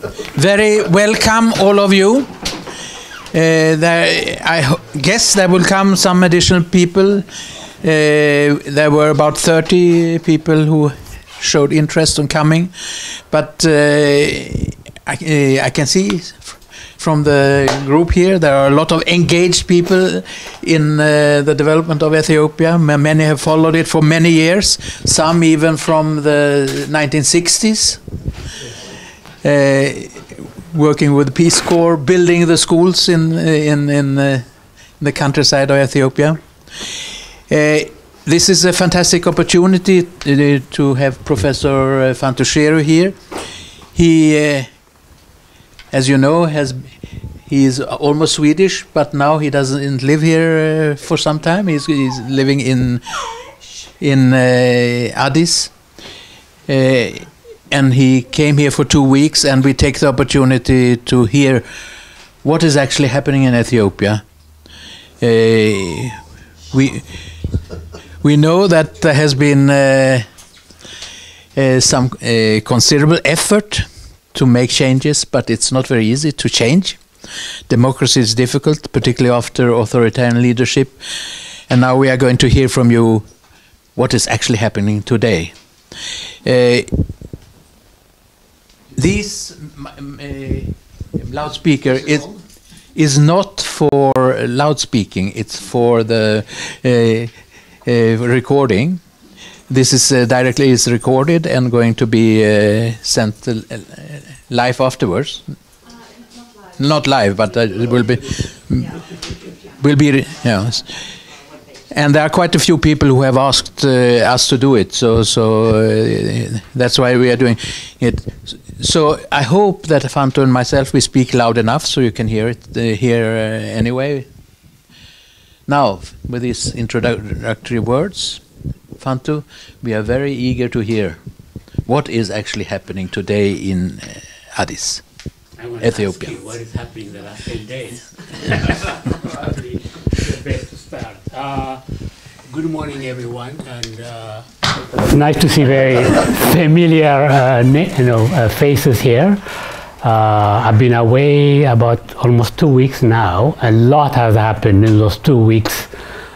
Very welcome, all of you. I guess there will come some additional people. There were about 30 people who showed interest in coming, but I can see from the group here there are a lot of engaged people in the development of Ethiopia. Many have followed it for many years, some even from the 1960s. Working with the Peace Corps, building the schools in the countryside of Ethiopia. This is a fantastic opportunity to have Professor Fantu Cheru here. He, as you know, he is almost Swedish, but now he doesn't live here for some time. He's living in Addis. And he came here for 2 weeks, and we take the opportunity to hear what is actually happening in Ethiopia. We know that there has been some considerable effort to make changes, but it's not very easy to change. Democracy is difficult, particularly after authoritarian leadership. And now we are going to hear from you what is actually happening today. This loudspeaker is not for loudspeaking, it's for the recording. This is directly is recorded and going to be sent live afterwards. Not live, but it will be. Yes. And there are quite a few people who have asked us to do it, so that's why we are doing it. So I hope that Fantu and myself we speak loud enough so you can hear it anyway. Now, with these introductory words, Fantu, we are very eager to hear what is actually happening today in Addis, Ethiopia. Ask you what is happening the last 10 days? Probably the best to start. Good morning, everyone, and nice to see very familiar, faces here. I've been away about almost 2 weeks now. A lot has happened in those 2 weeks.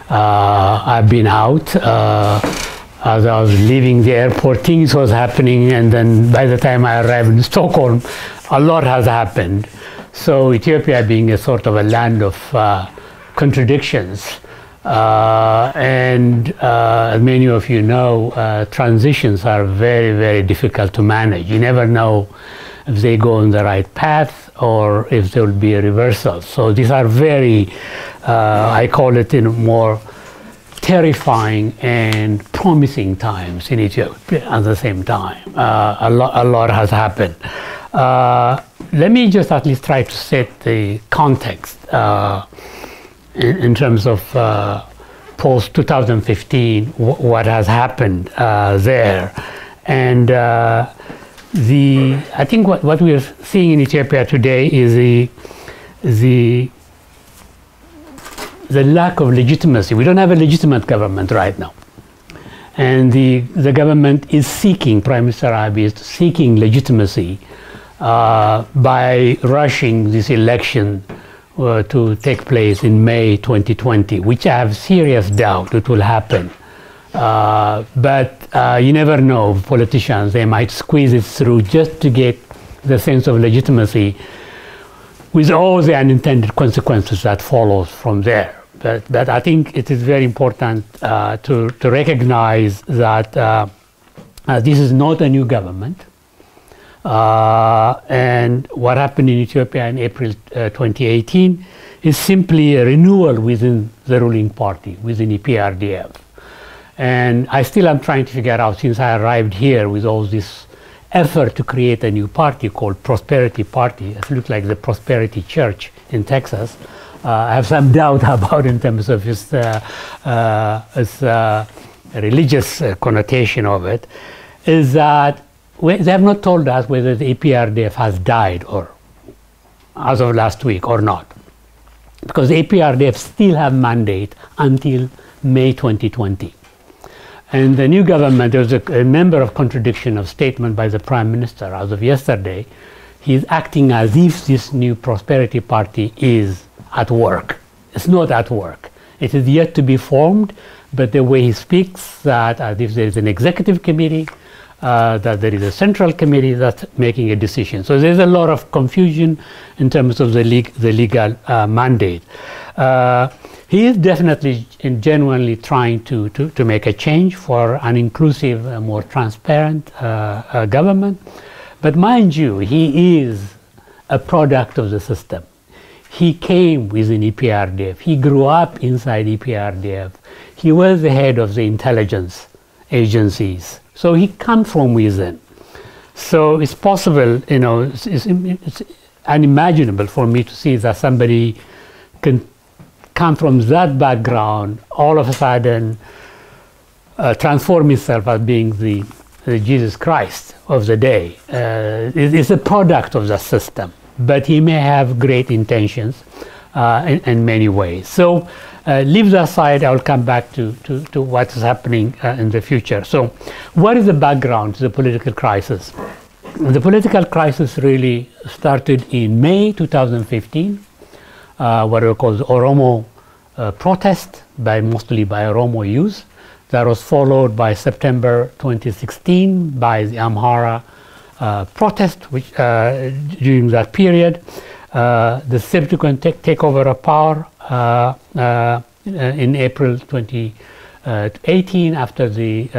I've been out. As I was leaving the airport, things was happening, and then by the time I arrived in Stockholm, a lot has happened. So Ethiopia being a sort of a land of contradictions, and as many of you know, transitions are very, very difficult to manage. You never know if they go on the right path or if there will be a reversal. So these are very, I call it, more terrifying and promising times in Ethiopia at the same time. A lot has happened. Let me just at least try to set the context in terms of post-2015, what has happened there. And I think what we are seeing in Ethiopia today is the lack of legitimacy. We don't have a legitimate government right now. And the government is seeking, Prime Minister Abye is seeking legitimacy by rushing this election to take place in May 2020, which I have serious doubt it will happen. But you never know, politicians, they might squeeze it through just to get the sense of legitimacy with all the unintended consequences that follows from there. But I think it is very important to recognize that this is not a new government. And what happened in Ethiopia in April 2018 is simply a renewal within the ruling party, within the EPRDF. And I still am trying to figure out, since I arrived here with all this effort to create a new party called Prosperity Party, it looks like the Prosperity Church in Texas. I have some doubt about in terms of its religious connotation of it, is that they have not told us whether the EPRDF has died or as of last week or not, because the EPRDF still have mandate until May 2020. And the new government, there was a number of contradiction of statement by the Prime Minister as of yesterday. he's acting as if this new prosperity party is at work. It's not at work. It is yet to be formed, but the way he speaks, that as if there is an executive committee, that there is a central committee that's making a decision. So there's a lot of confusion in terms of the legal mandate. He is definitely and genuinely trying to make a change for an inclusive, more transparent government. But mind you, he is a product of the system. He came within EPRDF. He grew up inside EPRDF. He was the head of the intelligence agencies. So he comes from within. So it's possible, you know, it's unimaginable for me to see that somebody can come from that background, all of a sudden transform himself as being the Jesus Christ of the day. It's a product of the system, but he may have great intentions in many ways. So leave that aside, I'll come back to what's happening in the future. So what is the background to the political crisis? The political crisis really started in May 2015, what we call the Oromo protest, mostly by Oromo youth. That was followed by September 2016 by the Amhara protest, which during that period, the subsequent takeover of power in April 2018 after the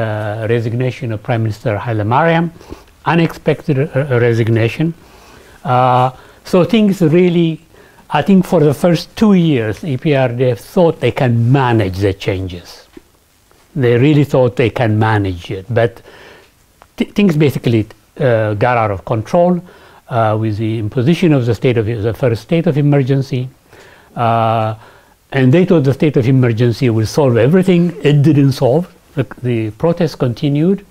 resignation of Prime Minister Haile Mariam, unexpected resignation. So things really, I think for the first 2 years, EPRDF thought they can manage the changes. They really thought they can manage it, but things basically got out of control with the imposition of the first state of emergency. And they thought the state of emergency would solve everything. It didn't solve. The protests continued.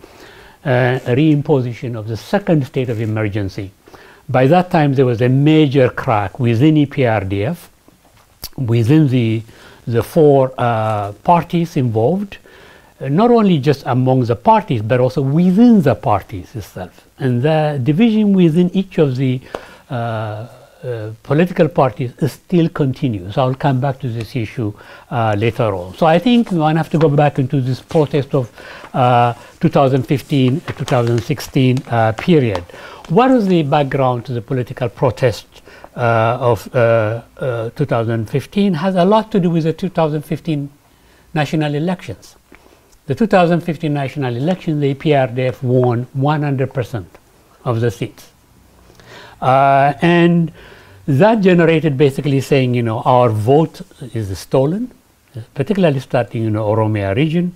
Reimposition of the second state of emergency. By that time, there was a major crack within EPRDF, within the four parties involved, not only just among the parties, but also within the parties itself. And the division within each of the political parties still continues. I'll come back to this issue later on. So I think one have to go back into this protest of 2015-2016 period. What was the background to the political protest of 2015? Has a lot to do with the 2015 national elections. The 2015 national election, the EPRDF won 100% of the seats. And that generated basically saying, you know, our vote is stolen, particularly starting in the Oromia region.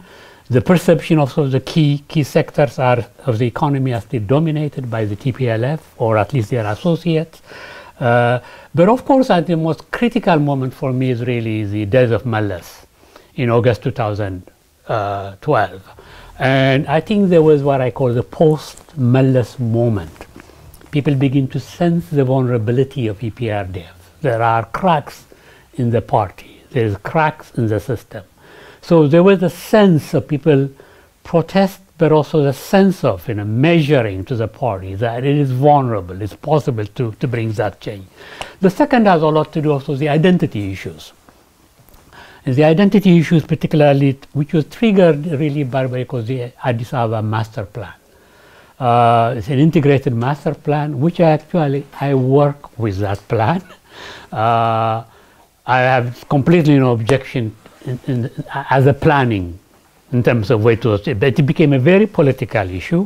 The perception also of the key sectors of the economy are still dominated by the TPLF, or at least their associates. But of course, at the most critical moment for me is really the death of Mullas in August 2012. And I think there was what I call the post-Mullas moment. People begin to sense the vulnerability of EPRDF. There are cracks in the party. There's cracks in the system. So there was a sense of people protest, but also the sense of, you know, measuring to the party that it is vulnerable. It's possible to bring that change. The second has a lot to do also with the identity issues. And the identity issues particularly, which was triggered really by what called the Addis Ababa master plan. It's an integrated master plan, which I work with that plan. I have completely no objection as a planning in terms of way to, but it became a very political issue.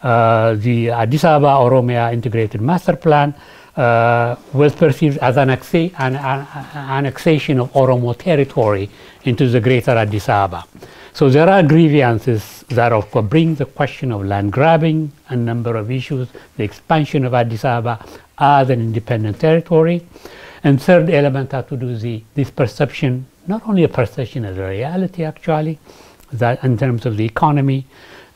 The Addis Ababa Oromia integrated master plan was perceived as an annexation of Oromo territory into the greater Addis Ababa. So there are grievances that of course bring the question of land grabbing, a number of issues, the expansion of Addis Ababa as an independent territory. And third element had to do with this perception, not only a perception as a reality actually, that in terms of the economy,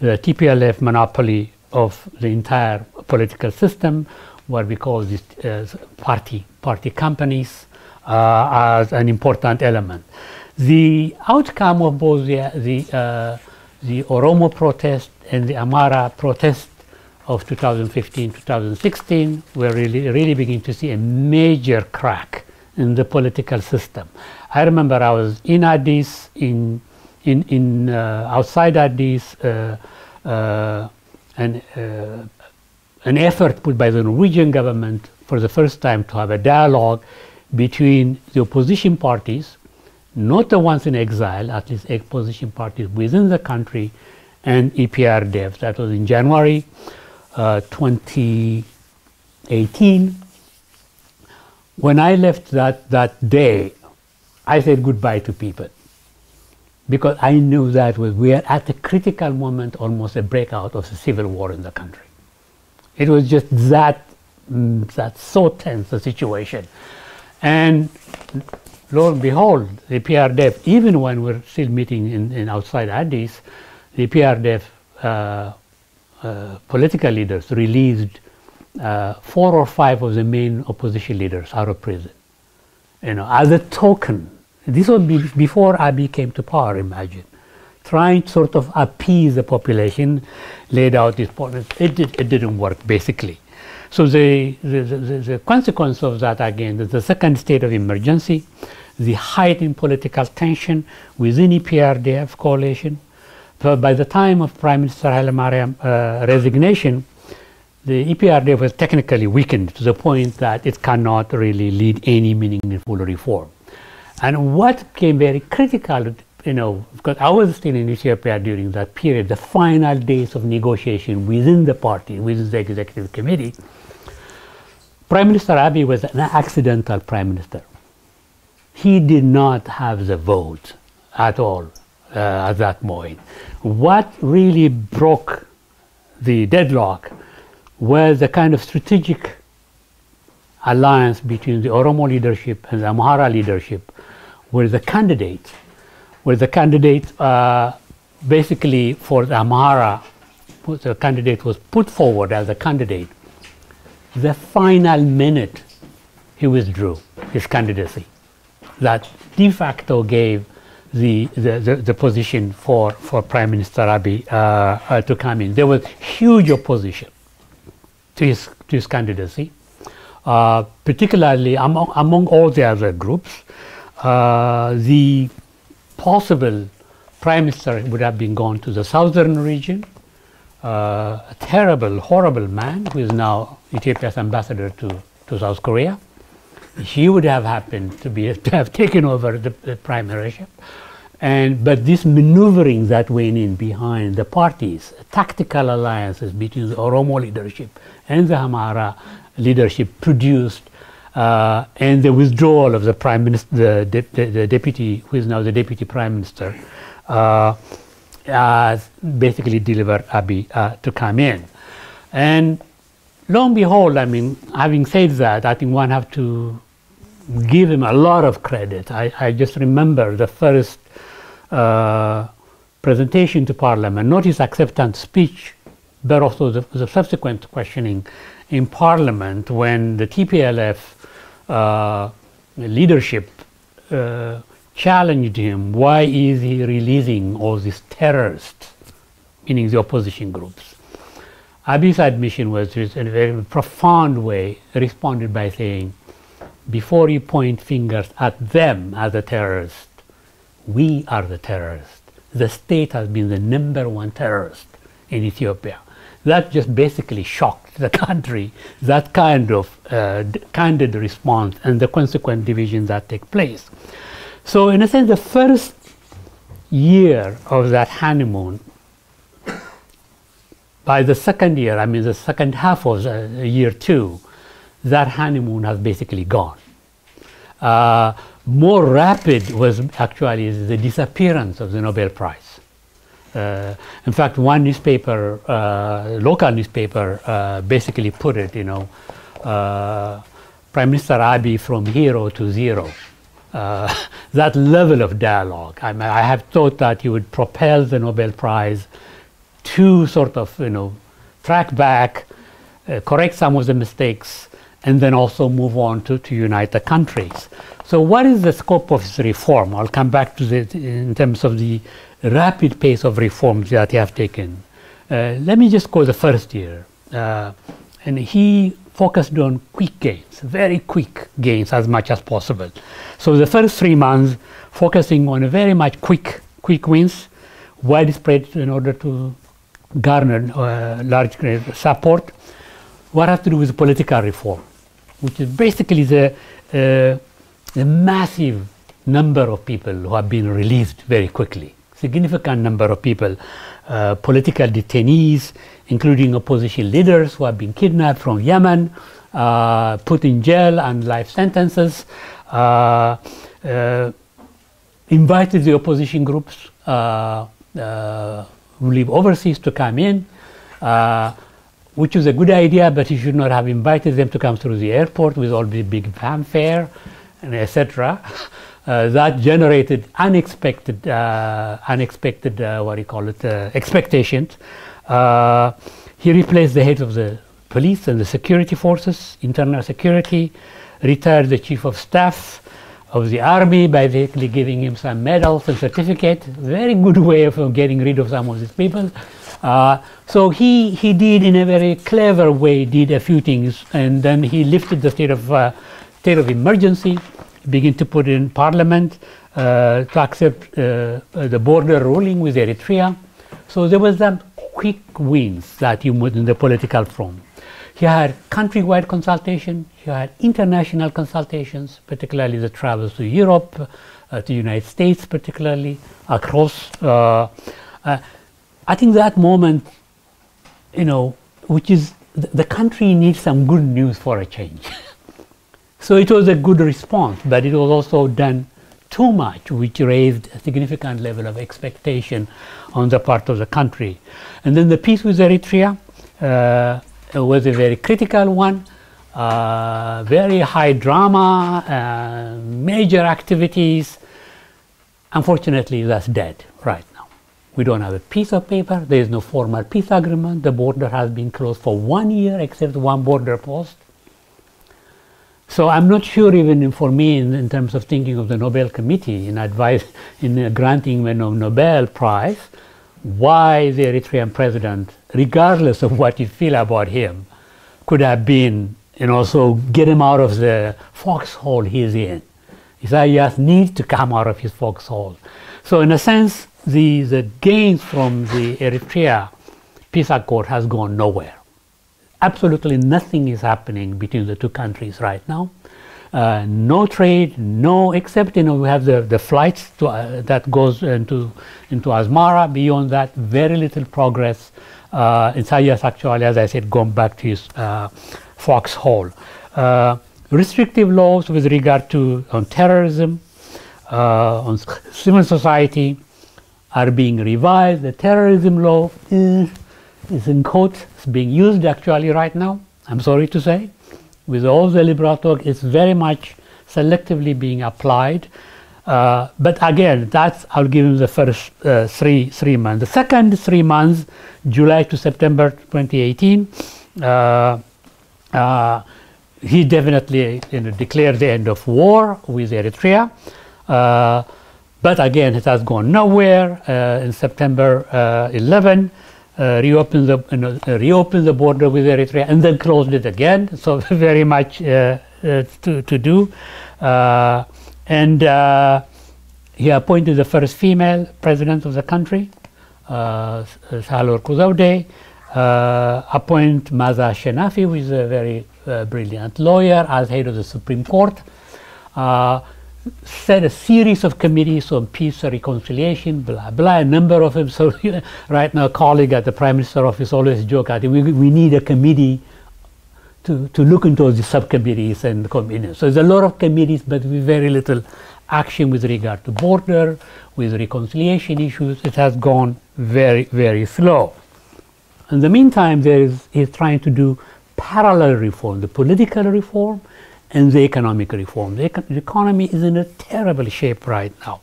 the TPLF monopoly of the entire political system, what we call these party companies as an important element. The outcome of both the Oromo protest and the Amhara protest of 2015, 2016, we're really beginning to see a major crack in the political system. I remember I was in Addis, outside Addis, an effort put by the Norwegian government for the first time to have a dialogue between the opposition parties, not the ones in exile, at least opposition parties within the country, and EPRDF. That was in January 2018. When I left that day, I said goodbye to people, because I knew that we are at a critical moment, almost a breakout of a civil war in the country. It was just that so tense a situation. And lo and behold, the PRDF, even when we're still meeting in outside Addis, the PRDF political leaders released 4 or 5 of the main opposition leaders out of prison. As a token. This was before Abiy came to power, imagine. Trying to sort of appease the population, laid out this policy. It didn't work, basically. So the consequence of that, again, is the second state of emergency, the heightened political tension within EPRDF coalition. So by the time of Prime Minister Haile Mariam resignation, the EPRDF was technically weakened to the point that it cannot really lead any meaningful reform. And what became very critical, because I was still in Ethiopia during that period, the final days of negotiation within the party, within the executive committee, Prime Minister Abiy was an accidental prime minister. He did not have the vote at all at that point. What really broke the deadlock was the kind of strategic alliance between the Oromo leadership and the Amhara leadership, where the candidate basically for the Amhara, the candidate was put forward as a candidate. The final minute, he withdrew his candidacy. That de facto gave the position for Prime Minister Abiy to come in. There was huge opposition to his candidacy, particularly among all the other groups. The possible prime minister would have been gone to the southern region, a terrible, horrible man who is now Ethiopia's ambassador to South Korea. He would have happened to have taken over the primaryship. But this maneuvering that went in behind the parties, tactical alliances between the Oromo leadership and the Amhara leadership produced, and the withdrawal of the prime minister, the deputy, who is now the deputy prime minister, basically delivered Abiy to come in. And lo and behold, having said that, I think one have to give him a lot of credit. I just remember the first presentation to Parliament, not his acceptance speech, but also the subsequent questioning in Parliament when the TPLF leadership challenged him, why is he releasing all these terrorists, meaning the opposition groups. Abiy's admission was in a very profound way responded by saying, before you point fingers at them as a terrorist, we are the terrorists. The state has been the #1 terrorist in Ethiopia. That just basically shocked the country, that kind of candid response and the consequent division that take place. So in a sense, the first year of that honeymoon, by the second year, the second half of year 2, that honeymoon has basically gone. More rapid was actually the disappearance of the Nobel Prize. In fact, one newspaper, local newspaper, basically put it, Prime Minister Abiy from hero to zero. That level of dialogue. I have thought that he would propel the Nobel Prize to sort of, track back, correct some of the mistakes, and then also move on to unite the countries. So what is the scope of this reform? I'll come back to it in terms of the rapid pace of reforms that he has taken. Let me just go the first year. and he focused on quick gains, very quick gains as much as possible. So the first 3 months focusing on a very much quick wins, widespread in order to garner large support. What has to do with political reform, which is basically the massive number of people who have been released very quickly. Significant number of people, political detainees, including opposition leaders who have been kidnapped from Yemen, put in jail and life sentences, invited the opposition groups who live overseas to come in, which is a good idea, but you should not have invited them to come through the airport with all the big fanfare, and etc. That generated unexpected expectations. He replaced the heads of the police and the security forces, internal security, retired the chief of staff of the army by basically giving him some medals and certificates. Very good way of getting rid of some of these people. So he did, in a very clever way, did a few things, and then he lifted the state of emergency, began to put in parliament to accept the border ruling with Eritrea. So there was some quick wins that you put in the political front. He had countrywide consultation, he had international consultations, particularly the travels to Europe, to the United States particularly, across. I think that moment, which is, the country needs some good news for a change. So it was a good response, but it was also done too much, which raised a significant level of expectation on the part of the country. And then the peace with Eritrea was a very critical one, very high drama, major activities. Unfortunately, that's dead right now. We don't have a piece of paper. There is no formal peace agreement. The border has been closed for 1 year, except one border post. So I'm not sure, even for me, in terms of thinking of the Nobel Committee in granting the Nobel Prize, why the Eritrean president, regardless of what you feel about him, could have been, so get him out of the foxhole he's in. Isaias needs to come out of his foxhole. So in a sense, the gains from the Eritrea peace accord has gone nowhere. Absolutely nothing is happening between the two countries right now. No trade, except we have the flights that goes into Asmara. Beyond that, very little progress. Isaias actually, as I said, gone back to his foxhole. Restrictive laws with regard to terrorism, on civil society are being revised. The terrorism law is in quotes, it's being used actually right now, I'm sorry to say. With all the liberal talk, it's very much selectively being applied. But again, I'll give him the first three months. The second 3 months, July to September 2018, he definitely declared the end of war with Eritrea. But again, it has gone nowhere. In September 11, reopened the border with Eritrea and then closed it again. So very much to do. And he appointed the first female president of the country, Sahle-Work Zewde, appoint Maza Shenafi, who is a very brilliant lawyer, as head of the Supreme Court, set a series of committees on peace and reconciliation, blah, blah, a number of them. So right now, a colleague at the Prime Minister office always joke at him, we need a committee to look into the subcommittees and committees. So there's a lot of committees, but with very little action with regard to border, with reconciliation issues. It has gone very, very slow. In the meantime, he's trying to do parallel reform, the political reform and the economic reform. The economy is in a terrible shape right now.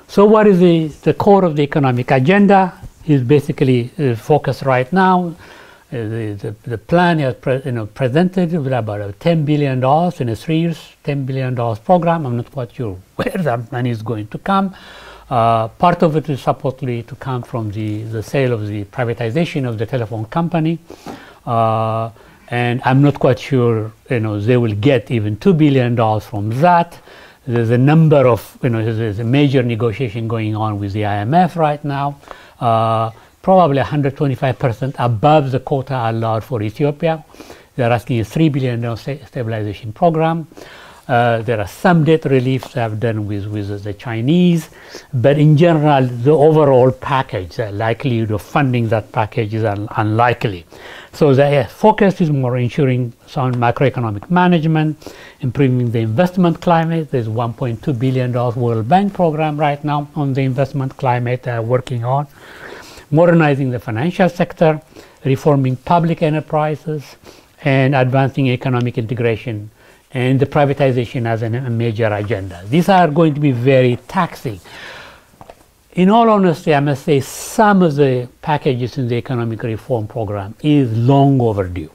So what is the core of the economic agenda? Is basically focused right now. The plan is presented with about $10 billion in a 3 years, $10 billion program. I'm not quite sure where that money is going to come. Part of it is supposedly to come from the sale of the privatization of the telephone company. And I'm not quite sure, they will get even $2 billion from that. There's a number of, there's a major negotiation going on with the IMF right now, probably 125% above the quota allowed for Ethiopia. They're asking a $3 billion stabilization program. There are some debt reliefs they have done with the Chinese, but in general, the overall package, the likelihood of funding that package is unlikely. So the focus is more ensuring sound macroeconomic management, improving the investment climate. There's $1.2 billion World Bank program right now on the investment climate they're working on. Modernizing the financial sector, reforming public enterprises, and advancing economic integration and the privatization as a major agenda. These are going to be very taxing. In all honesty, I must say some of the packages in the economic reform program is long overdue.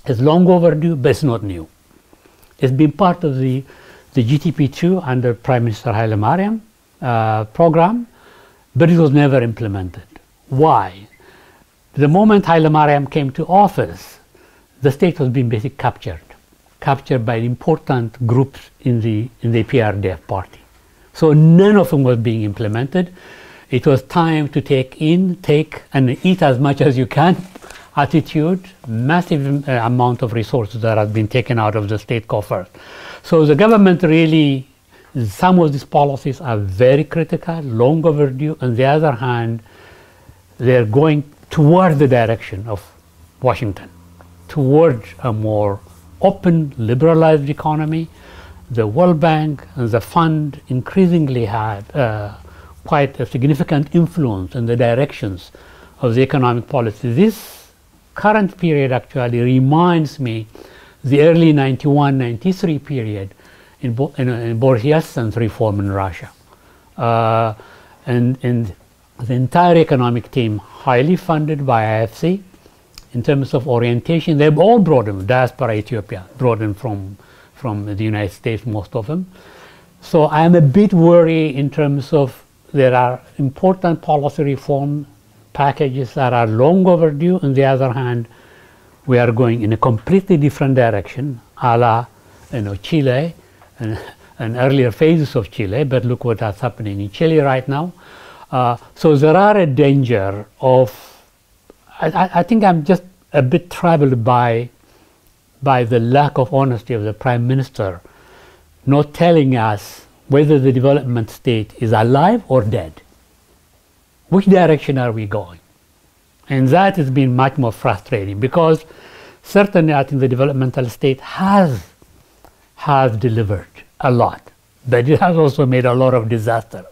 It's long overdue, but it's not new. It's been part of the GTP2 under Prime Minister Haile Mariam program, but it was never implemented. Why? The moment Haile Mariam came to office, the state was being basically captured by important groups in the PRDF party. So none of them was being implemented. It was time to take and eat as much as you can attitude, massive amount of resources that have been taken out of the state coffers. So the government really, some of these policies are very critical, long overdue. On the other hand, they're going toward the direction of Washington, towards a more open, liberalized economy. The World Bank and the fund increasingly have quite a significant influence in the directions of the economic policy. This current period actually reminds me the early 91-93 period in Boris Yeltsin's reform in Russia. And the entire economic team, highly funded by IFC, in terms of orientation, they've all brought in, diaspora Ethiopia, brought in from the United States, most of them. So I'm a bit worried in terms of there are important policy reform packages that are long overdue. On the other hand, we are going in a completely different direction, a la Chile and earlier phases of Chile, but look what is happening in Chile right now. So there are a danger of, I think I'm just a bit troubled by the lack of honesty of the Prime Minister not telling us whether the development state is alive or dead. Which direction are we going? And that has been much more frustrating because certainly I think the developmental state has delivered a lot, but it has also made a lot of disaster.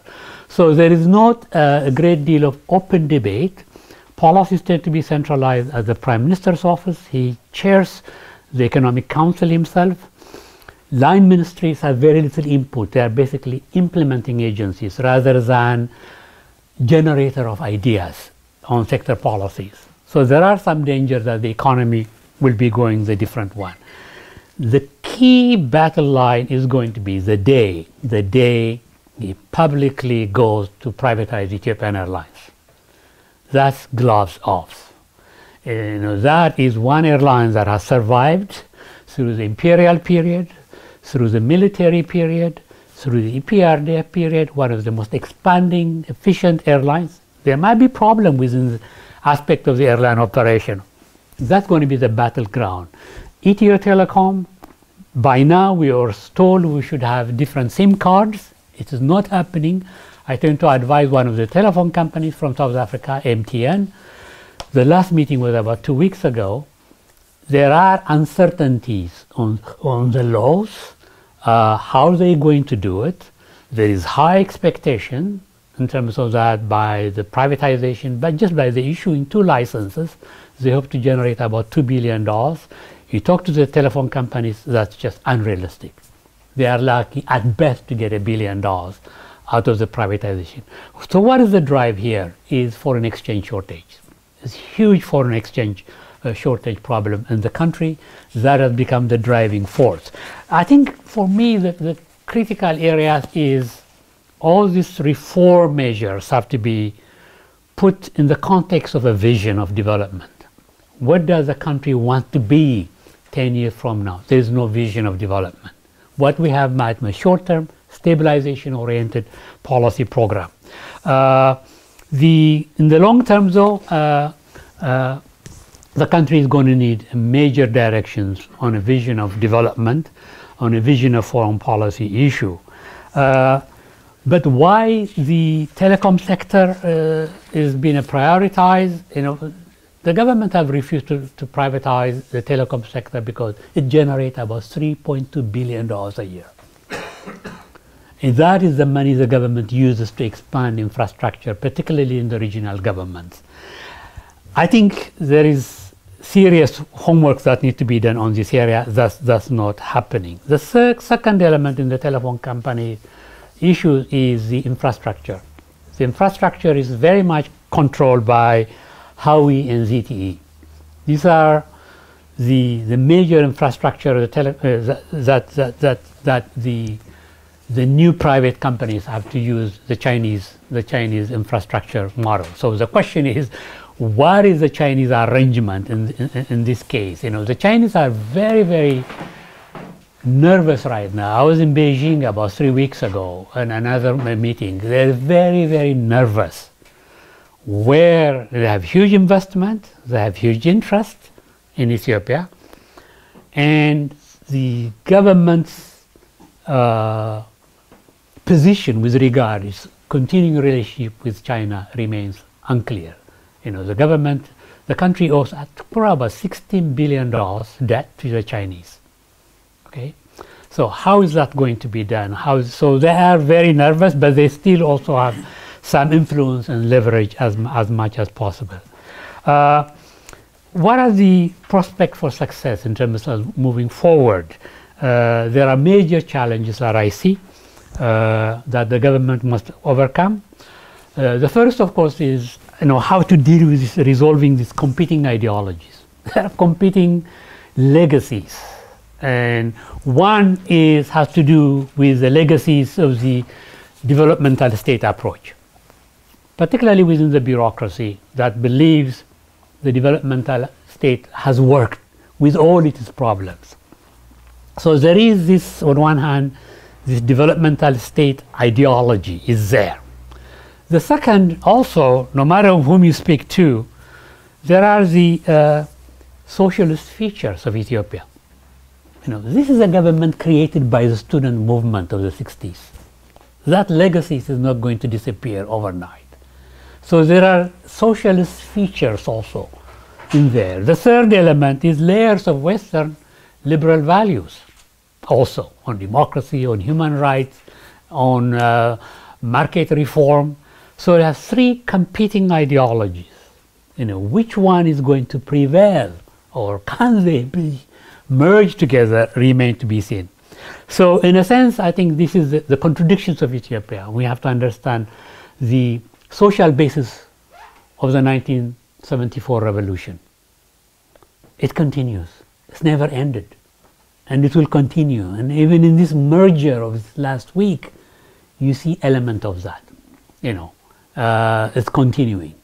So there is not a great deal of open debate. Policies tend to be centralized at the Prime Minister's office. He chairs the Economic Council himself. Line ministries have very little input. They are basically implementing agencies rather than generator of ideas on sector policies. So there are some dangers that the economy will be going the different one. The key battle line is going to be the day he publicly goes to privatize Ethiopian Airlines. That's gloves off. That is one airline that has survived through the imperial period, through the military period, through the PRDF period, one of the most expanding, efficient airlines. There might be problems within the aspect of the airline operation. That's going to be the battleground. Ethio Telecom, by now we are told we should have different SIM cards. It is not happening. I tend to advise one of the telephone companies from South Africa, MTN. The last meeting was about 2 weeks ago. There are uncertainties on the laws, how are they going to do it. There is high expectation in terms of that by the privatization, but just by the issuing 2 licenses, they hope to generate about $2 billion. You talk to the telephone companies, that's just unrealistic. They are lucky at best to get $1 billion out of the privatization. So what is the drive here is foreign exchange shortage. There's huge foreign exchange shortage problem in the country that has become the driving force. I think for me the critical area is all these reform measures have to be put in the context of a vision of development. What does a country want to be 10 years from now? There is no vision of development. What we have might be a short-term, stabilization-oriented policy program. In the long term, though, the country is going to need major directions on a vision of development, on a vision of foreign policy issue. But why the telecom sector is being prioritized? The government have refused to privatize the telecom sector because it generates about $3.2 billion a year. And that is the money the government uses to expand infrastructure, particularly in the regional governments. I think there is serious homework that needs to be done on this area. That's not happening. The second element in the telephone company issue is the infrastructure. The infrastructure is very much controlled by Huawei and ZTE. These are the major infrastructure that the new private companies have to use the Chinese infrastructure model. So the question is, what is the Chinese arrangement in this case? The Chinese are very, very nervous right now. I was in Beijing about 3 weeks ago in another meeting. They're very, very nervous, where they have huge investment, they have huge interest in Ethiopia, and the government's position with regard to continuing relationship with China remains unclear. The country owes about $16 billion debt to the Chinese. Okay, so how is that going to be done? So they are very nervous, but they still also have some influence and leverage as much as possible. What are the prospects for success in terms of moving forward? There are major challenges that I see that the government must overcome. The first, of course, is how to deal with this, resolving these competing ideologies. There are competing legacies, and one has to do with the legacies of the developmental state approach, particularly within the bureaucracy that believes the developmental state has worked with all its problems. So there is this, on one hand, this developmental state ideology is there. The second, also, no matter whom you speak to, there are the socialist features of Ethiopia. This is a government created by the student movement of the 60s. That legacy is not going to disappear overnight. So there are socialist features also in there. The third element is layers of Western liberal values, also on democracy, on human rights, on market reform. So there are three competing ideologies. Which one is going to prevail, or can they be merged together, remain to be seen. So in a sense, I think this is the contradictions of Ethiopia. We have to understand the social basis of the 1974 revolution. It continues. It's never ended. And it will continue. And even in this merger of this last week, you see element of that. It's continuing.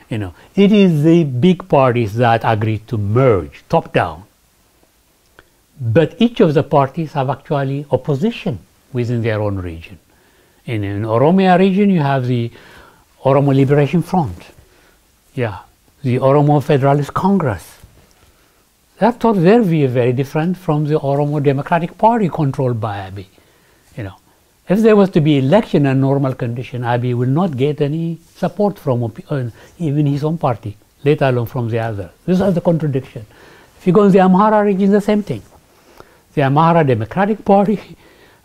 It is the big parties that agreed to merge, top down. But each of the parties have actually opposition within their own region. In Oromia region, you have the Oromo Liberation Front, the Oromo Federalist Congress. Their view is very different from the Oromo Democratic Party controlled by Abiy. If there was to be election in normal condition, Abiy will not get any support from even his own party, let alone from the other. These are the contradiction. If you go in the Amhara region, the same thing. The Amhara Democratic Party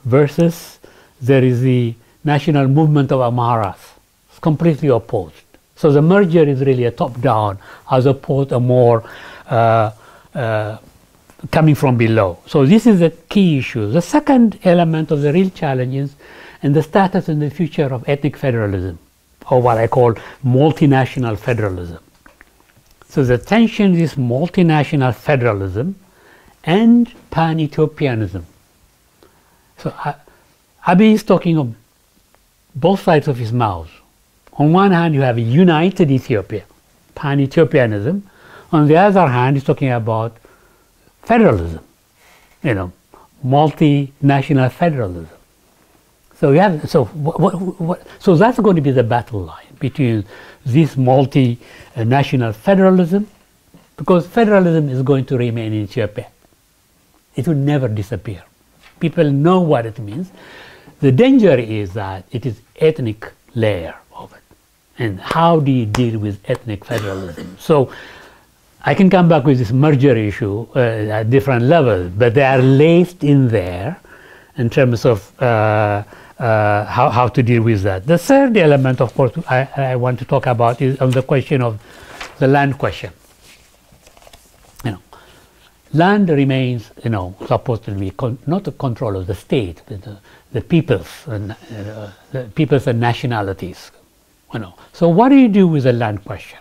versus there is the National Movement of Amharas. It's completely opposed. So the merger is really a top-down as opposed to a more coming from below. So this is a key issue. The second element of the real challenge is in the status and the future of ethnic federalism, or what I call multinational federalism. So the tension is multinational federalism and pan-Ethiopianism. So Abiy is talking of both sides of his mouth. On one hand, you have a united Ethiopia, pan-Ethiopianism. On the other hand, he's talking about federalism, multinational federalism. So so that's going to be the battle line between this multinational federalism, because federalism is going to remain in Ethiopia. It will never disappear. People know what it means. The danger is that it is ethnic layer of it. And how do you deal with ethnic federalism? So I can come back with this merger issue at different levels, but they are laced in there in terms of how to deal with that. The third element, of course, I want to talk about is on the question of the land question. Land remains, supposed to be not the control of the state, but the peoples and nationalities. So what do you do with the land question?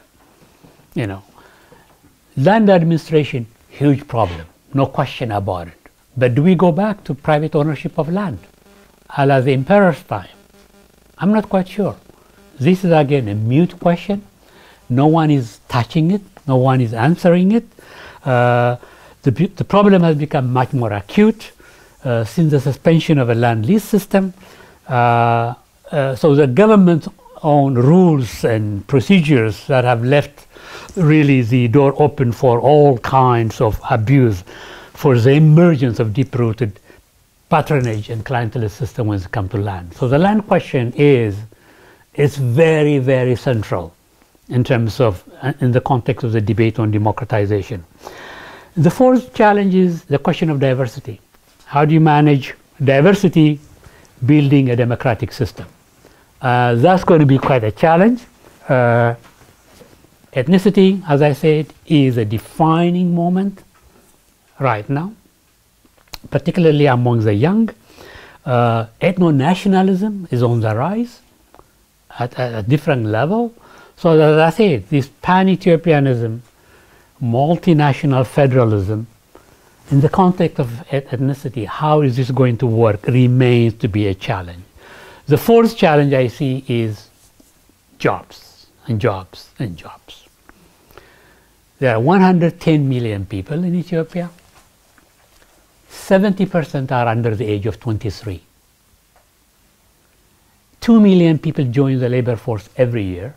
Land administration, huge problem, no question about it. But do we go back to private ownership of land, a la the emperor's time? I'm not quite sure. This is again a mute question. No one is touching it. No one is answering it. The problem has become much more acute since the suspension of a land lease system. So the government's own rules and procedures that have left really the door open for all kinds of abuse, for the emergence of deep-rooted patronage and clientelist system when it comes to land. So the land question is very, very central in terms of, in the context of the debate on democratization. The fourth challenge is the question of diversity. How do you manage diversity building a democratic system? That's going to be quite a challenge. Ethnicity, as I said, is a defining moment right now, particularly among the young. Ethno-nationalism is on the rise at a different level. So as I said, this pan-Ethiopianism, multinational federalism, in the context of ethnicity, how is this going to work remains to be a challenge. The fourth challenge I see is jobs and jobs and jobs. There are 110 million people in Ethiopia. 70% are under the age of 23. 2 million people join the labor force every year.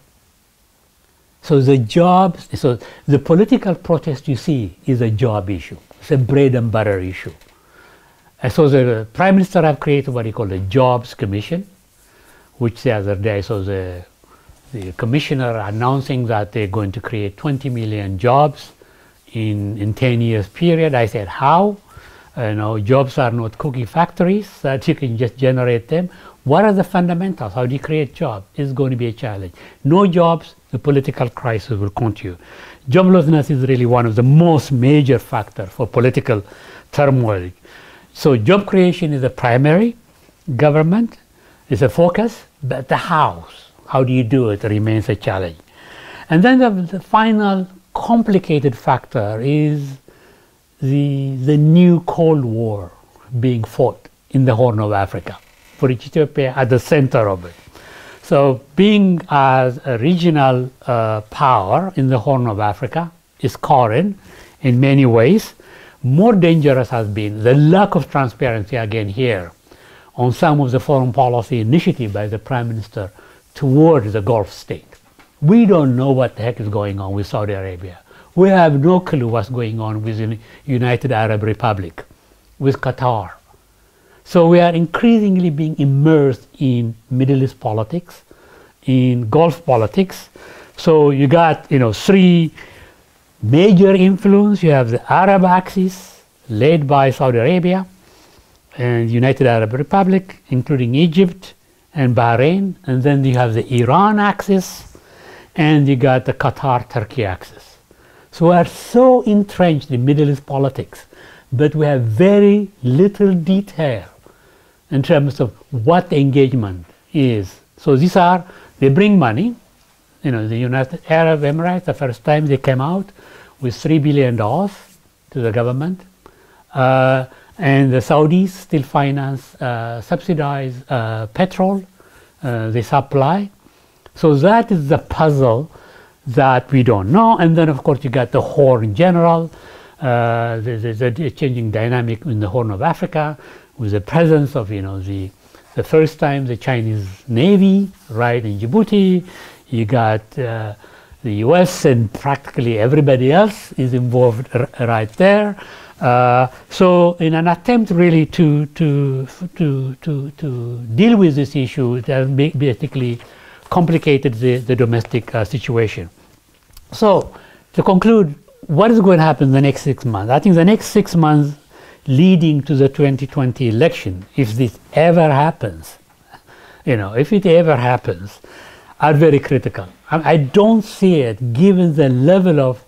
So the jobs, so the political protest you see is a job issue. It's a bread and butter issue. And so the Prime Minister have created what he called a Jobs Commission, which the other day I saw the commissioner announcing that they're going to create 20 million jobs in 10 years period. I said, how? Jobs are not cookie factories that you can just generate them. What are the fundamentals? How do you create jobs? It's going to be a challenge. No jobs, the political crisis will continue. Joblessness is really one of the most major factors for political turmoil. So job creation is a primary, government is a focus, but the how do you do it remains a challenge. And then the final complicated factor is the new Cold War being fought in the Horn of Africa, for Ethiopia at the center of it. So being as a regional power in the Horn of Africa is current in many ways. More dangerous has been the lack of transparency again here on some of the foreign policy initiative by the Prime Minister towards the Gulf state. We don't know what the heck is going on with Saudi Arabia. We have no clue what's going on with the United Arab Republic, with Qatar. So we are increasingly being immersed in Middle East politics, in Gulf politics. So you got, three major influence. You have the Arab axis led by Saudi Arabia and United Arab Republic, including Egypt and Bahrain. And then you have the Iran axis, and you got the Qatar-Turkey axis. So we are so entrenched in Middle East politics, but we have very little detail in terms of what the engagement is. So they bring money. The United Arab Emirates, the first time they came out with $3 billion to the government. And the Saudis still finance, subsidize petrol they supply. So that is the puzzle that we don't know. And then, of course, you got the Horn in general. There's a changing dynamic in the Horn of Africa with the presence of, the first time the Chinese Navy, right, in Djibouti. You got the US and practically everybody else is involved right there. So in an attempt really to deal with this issue, it has basically complicated the domestic situation. So to conclude, what is going to happen in the next 6 months? I think the next 6 months leading to the 2020 election, if this ever happens, if it ever happens, are very critical. I don't see it given the level of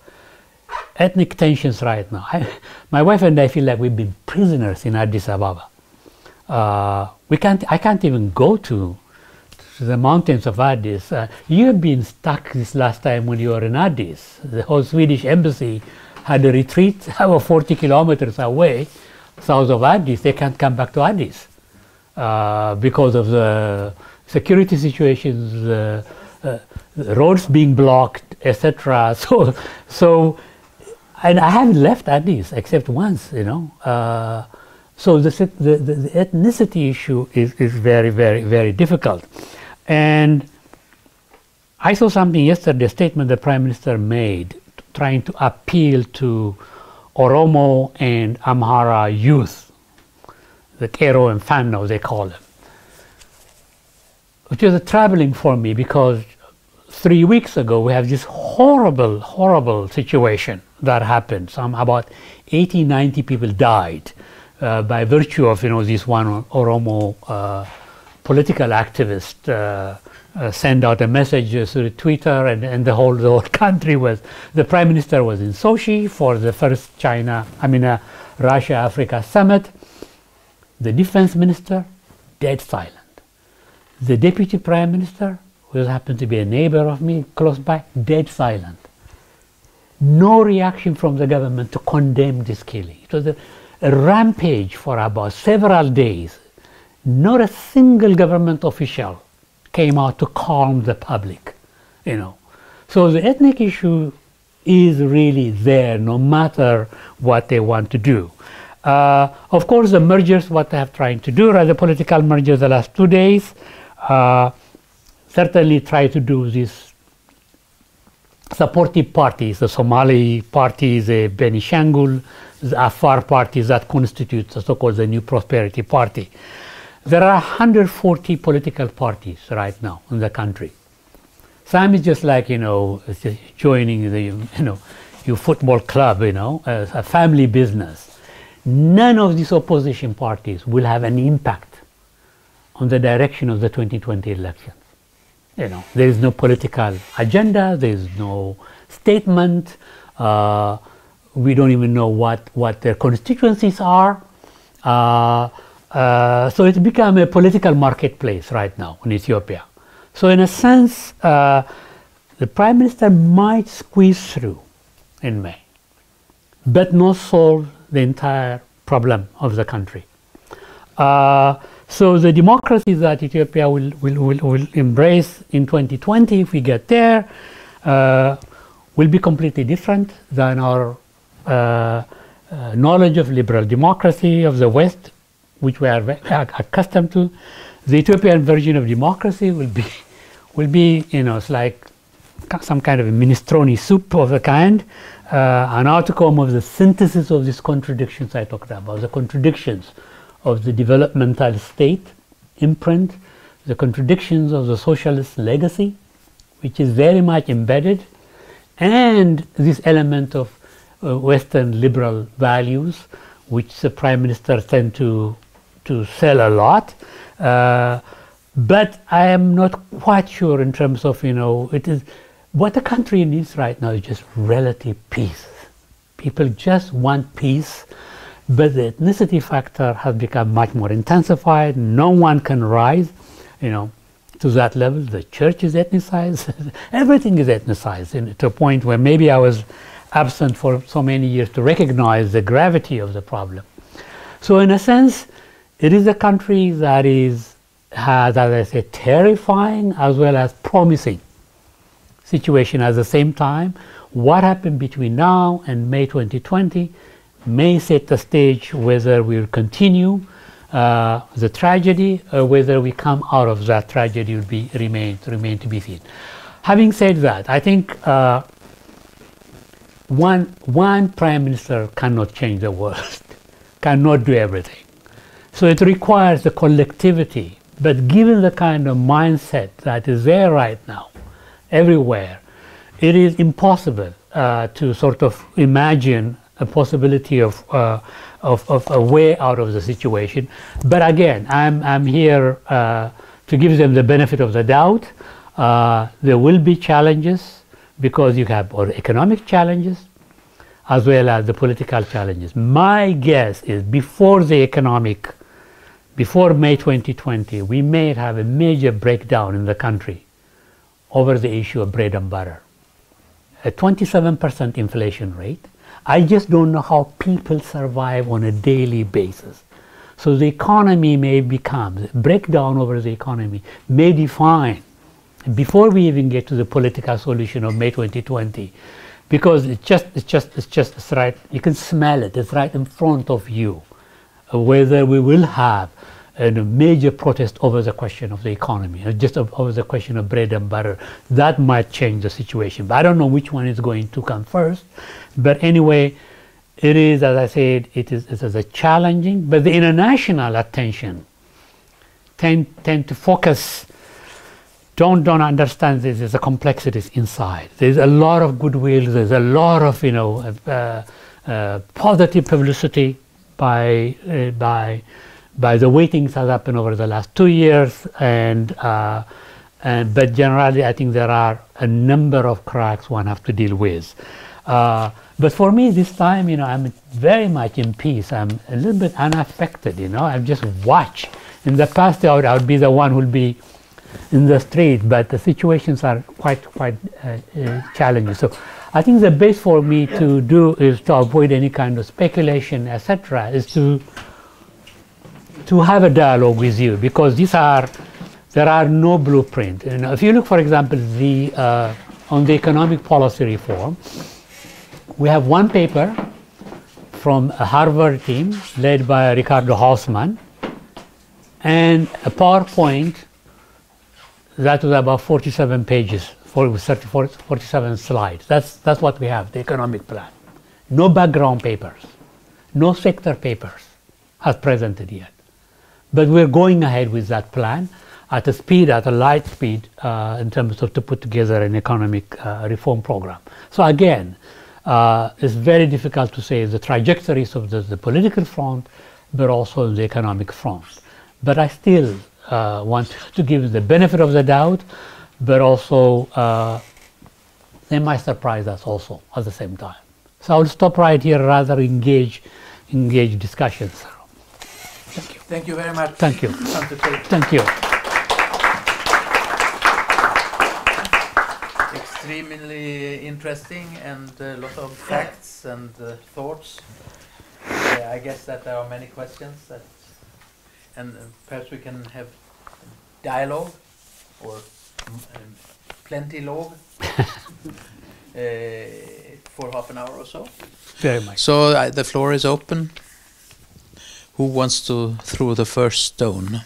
ethnic tensions right now. My wife and I feel like we've been prisoners in Addis Ababa. I can't even go to the mountains of Addis. You have been stuck this last time when you were in Addis. The whole Swedish embassy had a retreat about 40 kilometers away, south of Addis. They can't come back to Addis because of the security situations, the roads being blocked, etc. So, and I haven't left Addis except once, So the ethnicity issue is very, very, very difficult. And I saw something yesterday, a statement the Prime Minister made, trying to appeal to Oromo and Amhara youth, the Kero and Fano, they call them, which was troubling for me because 3 weeks ago we have this horrible, horrible situation that happened. About 80, 90 people died by virtue of this one Oromo political activist send out a message through Twitter, and the whole country was. The Prime Minister was in Sochi for the first Russia-Africa summit. The Defense Minister, dead silent. The Deputy Prime Minister, who happened to be a neighbor of me close by, dead silent. No reaction from the government to condemn this killing. It was a rampage for about several days. Not a single government official came out to calm the public, So the ethnic issue is really there, no matter what they want to do. Of course, the mergers, what they have trying to do, the political mergers the last 2 days, certainly try to do this supportive parties, the Somali parties, the Benishangul, the Afar parties that constitute the so-called the New Prosperity Party. There are 140 political parties right now in the country. Some is just like, joining the, your football club, a family business. None of these opposition parties will have an impact on the direction of the 2020 elections. There is no political agenda, there is no statement, we don't even know what their constituencies are. So it's become a political marketplace right now in Ethiopia. So in a sense, the Prime Minister might squeeze through in May, but not solve the entire problem of the country. So the democracy that Ethiopia will embrace in 2020, if we get there, will be completely different than our knowledge of liberal democracy of the West, which we are accustomed to. The Ethiopian version of democracy will be it's like some kind of a minestrone soup of a kind, an outcome of the synthesis of these contradictions I talked about, the contradictions of the developmental state imprint, the contradictions of the socialist legacy, which is very much embedded, and this element of Western liberal values, which the Prime Minister tend to sell a lot. But I am not quite sure in terms of, it is what the country needs right now is just relative peace. People just want peace, but the ethnicity factor has become much more intensified. No one can rise, to that level. The church is ethnicized. Everything is ethnicized to a point where maybe I was absent for so many years to recognize the gravity of the problem. So in a sense, it is a country that has, as I say, terrifying as well as promising situation at the same time. What happened between now and May 2020 may set the stage whether we'll continue the tragedy or whether we come out of that tragedy will remain to be seen. Having said that, I think one prime minister cannot change the world, cannot do everything. So it requires the collectivity. But given the kind of mindset that is there right now, everywhere, it is impossible to sort of imagine a possibility of a way out of the situation. But again, I'm here to give them the benefit of the doubt. There will be challenges because you have economic challenges as well as the political challenges. My guess is before May 2020, we may have a major breakdown in the country over the issue of bread and butter. A 27% inflation rate. I just don't know how people survive on a daily basis. So the economy may become, breakdown over the economy may define, before we even get to the political solution of May 2020, because it's right, you can smell it, it's right in front of you, whether we will have a major protest over the question of the economy, just over the question of bread and butter. That might change the situation. But I don't know which one is going to come first. But anyway, it is, as I said, it is a challenging, but the international attention tend to focus, don't understand this, there's a complexities inside. There's a lot of goodwill, there's a lot of, positive publicity by the way things have happened over the last 2 years, but generally I think there are a number of cracks one have to deal with. But for me this time, I'm very much in peace. I'm a little bit unaffected, I just watch. In the past I would be the one who will be in the street, but the situations are quite challenging. So I think the best for me to do is to avoid any kind of speculation, etc., is to have a dialogue with you, because there are no blueprint. If you look, for example, on the economic policy reform, we have one paper from a Harvard team led by Ricardo Hausmann, and a PowerPoint that was about 47 pages, 47 slides. That's what we have, the economic plan. No background papers, no sector papers as presented yet. But we're going ahead with that plan at a light speed, in terms of to put together an economic reform program. So again, it's very difficult to say the trajectories of the political front, but also the economic front. But I still want to give the benefit of the doubt, but also they might surprise us also at the same time. So I'll stop right here, rather engage discussions. Thank you. Thank you very much. Thank you. Thank you. Extremely interesting, and a lot of facts and thoughts. I guess that there are many questions, and perhaps we can have dialogue or plenty log for half an hour or so. Very much. So the floor is open. Who wants to throw the first stone?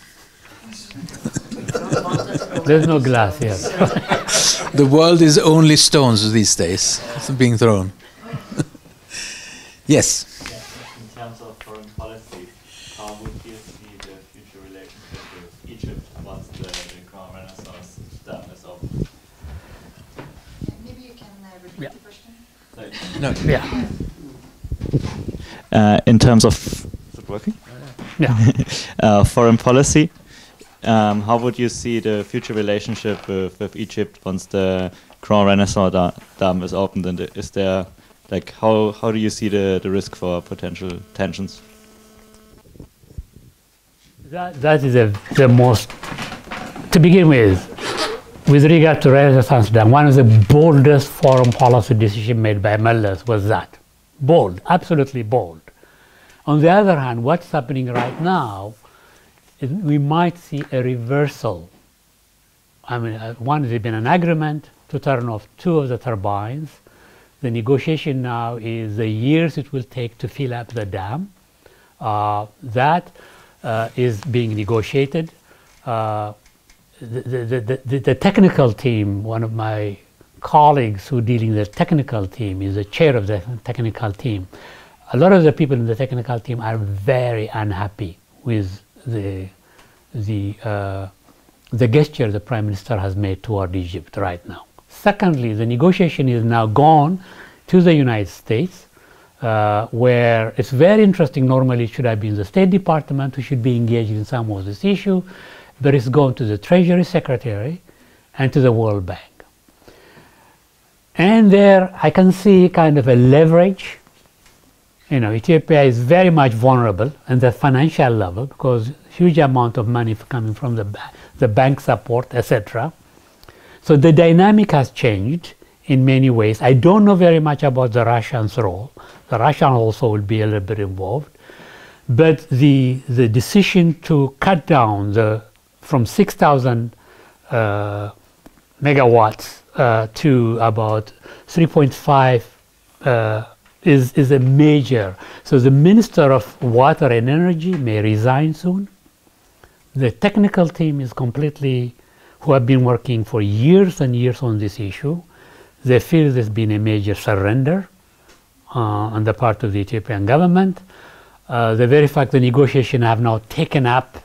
There's no glass here. The world is only stones these days being thrown. Yes. In terms of foreign policy, how would you see the future relationship with Egypt once the Crown Renaissance dam is open? Maybe you can repeat the question. No. Yeah. In terms of, is it working? Yeah. Foreign policy, how would you see the future relationship with Egypt once the Crown Renaissance dam is opened? And is there, like, how do you see the risk for potential tensions? That is the most, to begin with regard to Renaissance dam, one of the boldest foreign policy decisions made by Mullahs was that. Bold, absolutely bold. On the other hand, what's happening right now we might see a reversal. I mean, one, there's been an agreement to turn off 2 of the turbines. The negotiation now is the years it will take to fill up the dam. That is being negotiated. The technical team, one of my colleagues who dealing with the technical team is the chair of the technical team. A lot of the people in the technical team are very unhappy with the gesture the Prime Minister has made toward Egypt right now. Secondly, the negotiation is now gone to the United States, where it's very interesting. Normally it should have been the State Department who should be engaged in some of this issue, but it's gone to the Treasury Secretary and to the World Bank. And there I can see kind of a leverage. You know, Ethiopia is very much vulnerable at the financial level because huge amount of money coming from the bank support, etc. So the dynamic has changed in many ways. I don't know very much about the Russians' role. The Russians also will be a little bit involved. But the decision to cut down from 6,000 megawatts to about 3.5 is a major. So the Minister of Water and Energy may resign soon. The technical team is completely, who have been working for years and years on this issue. They feel there's been a major surrender on the part of the Ethiopian government. The very fact the negotiations have now taken up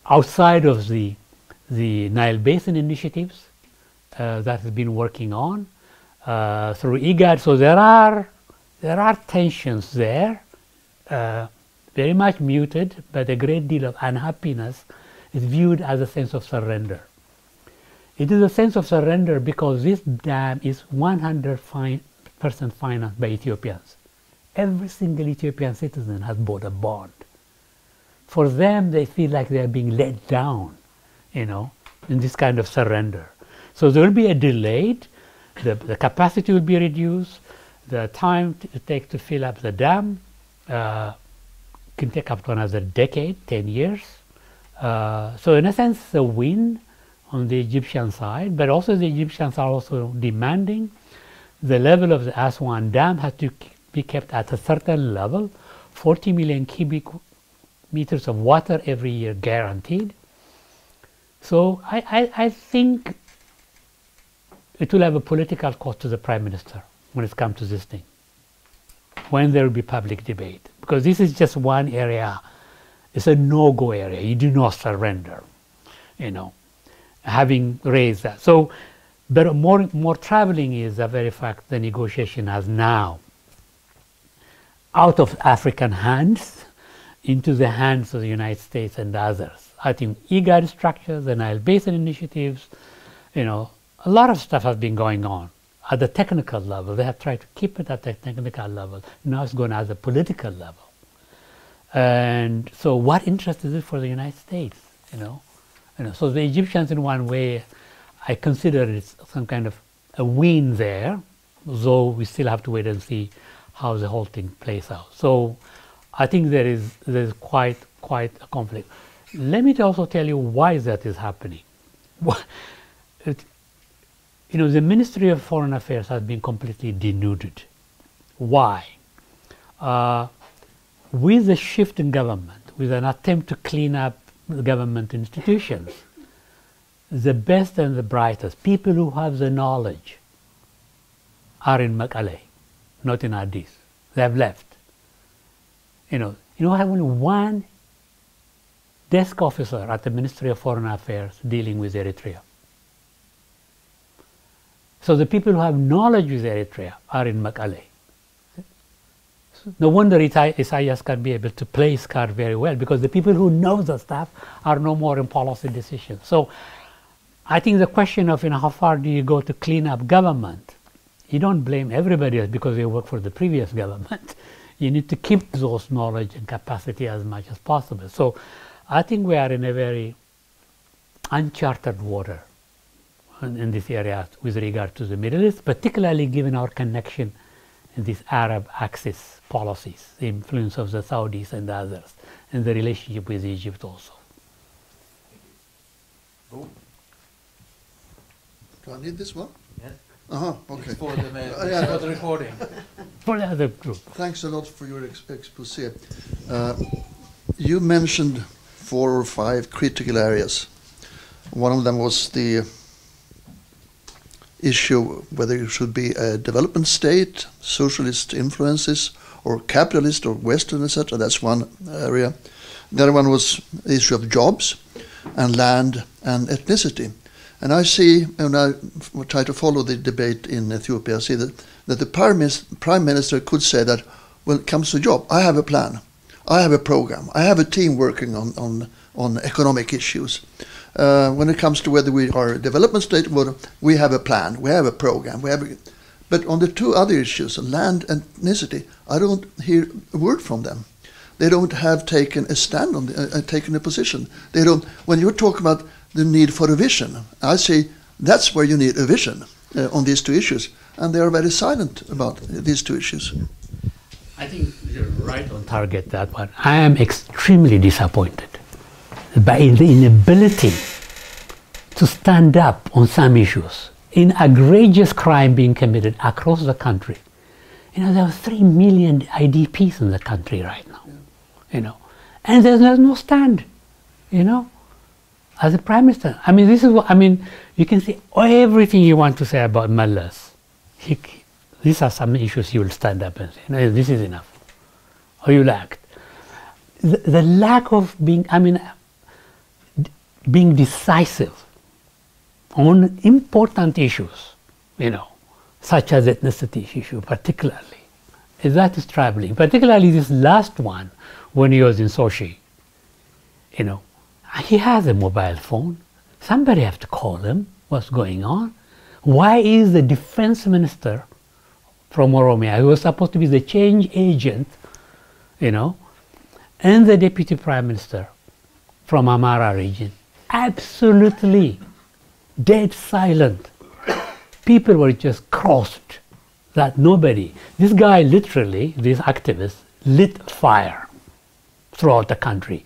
outside of the Nile Basin initiatives that has been working on through IGAD. So there are tensions there, very much muted, but a great deal of unhappiness is viewed as a sense of surrender. It is a sense of surrender because this dam is 100% financed by Ethiopians. Every single Ethiopian citizen has bought a bond. For them, they feel like they are being let down, you know, in this kind of surrender. So there will be a delay. The capacity will be reduced. The time it takes to fill up the dam can take up to another decade, 10 years. So in a sense, a win on the Egyptian side, but also the Egyptians are also demanding the level of the Aswan Dam has to be kept at a certain level, 40 million cubic meters of water every year guaranteed. So I think it will have a political cost to the Prime Minister when it comes to this thing, when there will be public debate, because this is just one area. It's a no-go area. You do not surrender, you know, having raised that. So, but more troubling is the very fact the negotiation has now out of African hands into the hands of the United States and others. I think IGAD structures, the Nile Basin initiatives, you know, a lot of stuff has been going on at the technical level. They have tried to keep it at the technical level. Now it's going at the political level. And so what interest is it for the United States, you know? So the Egyptians, in one way, I consider it some kind of a win there, though we still have to wait and see how the whole thing plays out. So I think there's quite a conflict. Let me also tell you why that is happening. You know, the Ministry of Foreign Affairs has been completely denuded. Why? With the shift in government, with an attempt to clean up the government institutions, the best and the brightest, people who have the knowledge, are in Mekelle, not in Addis. They have left. You know, I have only one desk officer at the Ministry of Foreign Affairs dealing with Eritrea. So the people who have knowledge with Eritrea are in Mekelle. No wonder Isaias can be able to play his card very well, because the people who know the stuff are no more in policy decisions. So I think the question of, you know, how far do you go to clean up government? You don't blame everybody else because they work for the previous government. You need to keep those knowledge and capacity as much as possible. So I think we are in a very uncharted water in this area with regard to the Middle East, particularly given our connection in these Arab axis policies, the influence of the Saudis and others, and the relationship with Egypt also. Do I need this one? Yes. Okay. It's for the recording. For the other group. Thanks a lot for your exposé. You mentioned 4 or 5 critical areas. One of them was the issue whether it should be a development state, socialist influences, or capitalist or Western, etc. That's one area. The other one was the issue of jobs and land and ethnicity. And I see, and I try to follow the debate in Ethiopia, I see that the Prime Minister could say that when it comes to job, I have a plan, I have a program, I have a team working on economic issues. When it comes to whether we are a development state, well, we have a plan, we have a program, but on the 2 other issues, land and ethnicity, I don't hear a word from them. They don't have taken a stand on, taken a position. They don't. When you talk about the need for a vision, I say that's where you need a vision on these 2 issues, and they are very silent about these 2 issues. I think you're right on target, that one. I am extremely disappointed by the inability to stand up on some issues. In egregious crime being committed across the country. You know, there are 3 million IDPs in the country right now. Yeah. You know, and there's no stand. You know, as a Prime Minister. I mean, this is what I mean. You can say everything you want to say about Mullahs. These are some issues he will stand up and say, no, this is enough, or you'll act. The lack of being, being decisive on important issues, you know, such as ethnicity issue particularly, that is troubling. Particularly this last one, when he was in Sochi, you know, he has a mobile phone. Somebody has to call him. What's going on? Why is the defense minister from Oromia, who was supposed to be the change agent, you know, and the deputy prime minister from Amara region, absolutely dead silent? People were just crossed that nobody, this guy literally, this activist, lit fire throughout the country.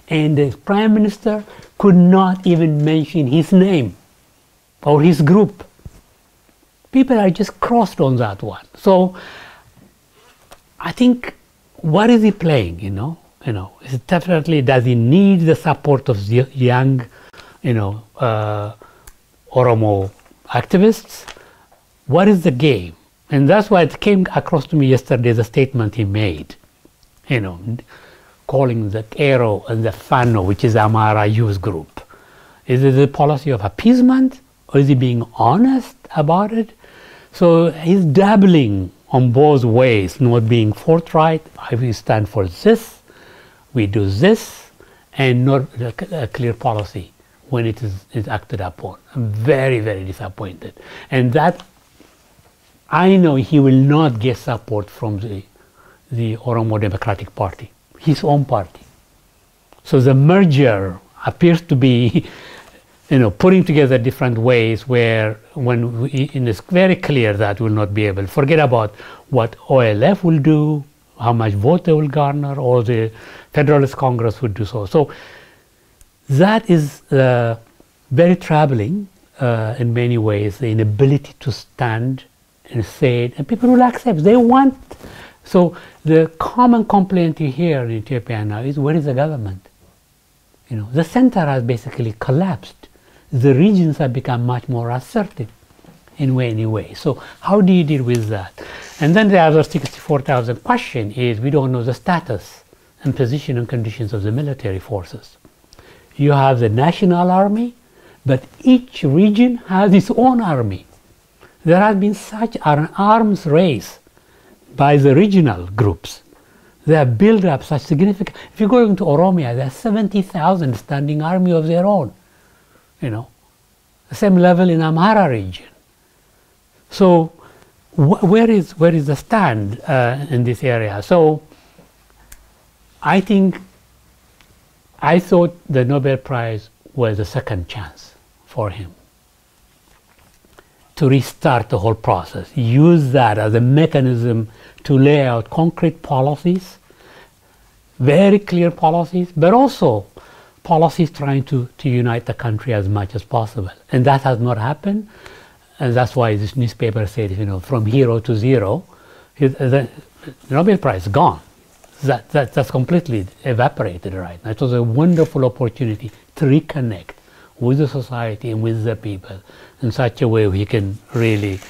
And the Prime Minister could not even mention his name or his group. People are just crossed on that one. So I think, what is he playing, you know? It's definitely, does he need the support of the young, you know, Oromo activists? What is the game? And that's why it came across to me yesterday, the statement he made, you know, calling the Kero and the Fano, which is Amara youth group. Is it a policy of appeasement, or is he being honest about it? So he's dabbling on both ways, not being forthright. We stand for this, we do this, and not a clear policy when it is acted upon. I'm very, very disappointed. And that, I know he will not get support from the Oromo Democratic Party, his own party. So the merger appears to be, you know, putting together different ways where it's very clear that we'll not be able, forget about what OLF will do, how much vote they will garner, or the Federalist Congress would do so. So that is very troubling in many ways, the inability to stand and say it, and people will accept. They want. So the common complaint you hear in Ethiopia now is, where is the government? You know, the center has basically collapsed. The regions have become much more assertive in many ways. So how do you deal with that? And then the other 64,000 question is, we don't know the status and position and conditions of the military forces. You have the national army, but each region has its own army. There has been such an arms race by the regional groups. They have built up such significant, if you go into Oromia, there are 70,000 standing army of their own, you know, the same level in Amhara region. So where is the stand in this area? So I thought the Nobel Prize was a second chance for him to restart the whole process, use that as a mechanism to lay out concrete policies, very clear policies, but also policies trying to unite the country as much as possible. And that has not happened. And that's why this newspaper said, you know, from hero to zero, the Nobel Prize is gone. That's completely evaporated right now. It was a wonderful opportunity to reconnect with the society and with the people in such a way we can really,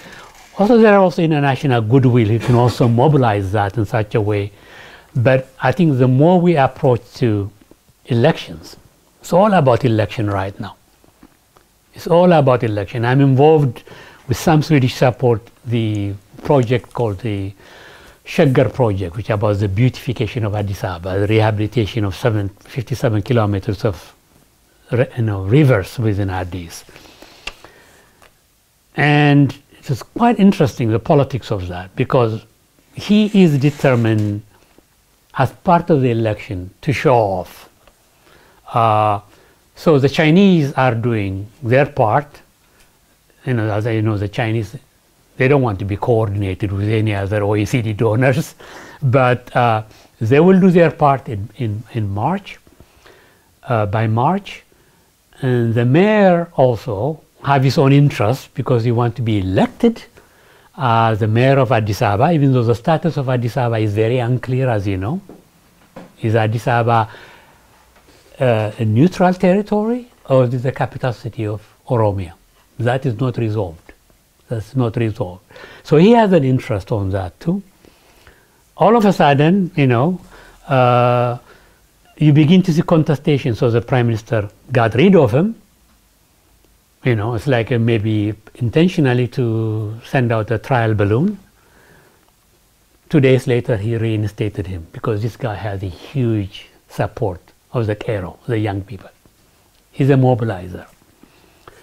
also there are also international goodwill, you can also mobilize that in such a way. But I think the more we approach to elections, it's all about election right now. It's all about election. I'm involved with some Swedish support, the project called the Shaggar project, which is about the beautification of Addis Ababa, the rehabilitation of 57 kilometers of rivers within Addis. And it is quite interesting, the politics of that, because he is determined as part of the election to show off. So the Chinese are doing their part. You know, as you know, the Chinese, they don't want to be coordinated with any other OECD donors, but they will do their part in March, by March. And the mayor also have his own interest because he wants to be elected as the mayor of Addis Ababa, even though the status of Addis Ababa is very unclear, as you know. Is Addis Ababa a neutral territory, or is it the capital city of Oromia? That is not resolved. That's not resolved. So he has an interest on that too. All of a sudden, you know, you begin to see contestation. So the prime minister got rid of him. You know, it's like maybe intentionally to send out a trial balloon. 2 days later, he reinstated him because this guy has a huge support of the Cairo, the young people. He's a mobilizer.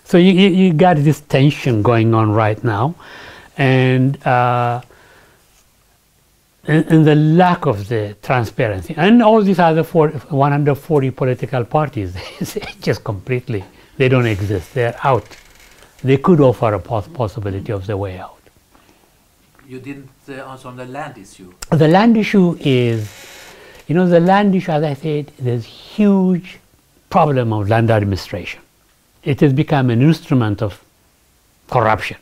So you got this tension going on right now, and the lack of the transparency, and all these other 140 political parties, just completely, they don't exist. They're out. They could offer a possibility of the way out. You didn't answer on the land issue. The land issue is, you know, the land issue, as I said, there's huge problem of land administration. It has become an instrument of corruption.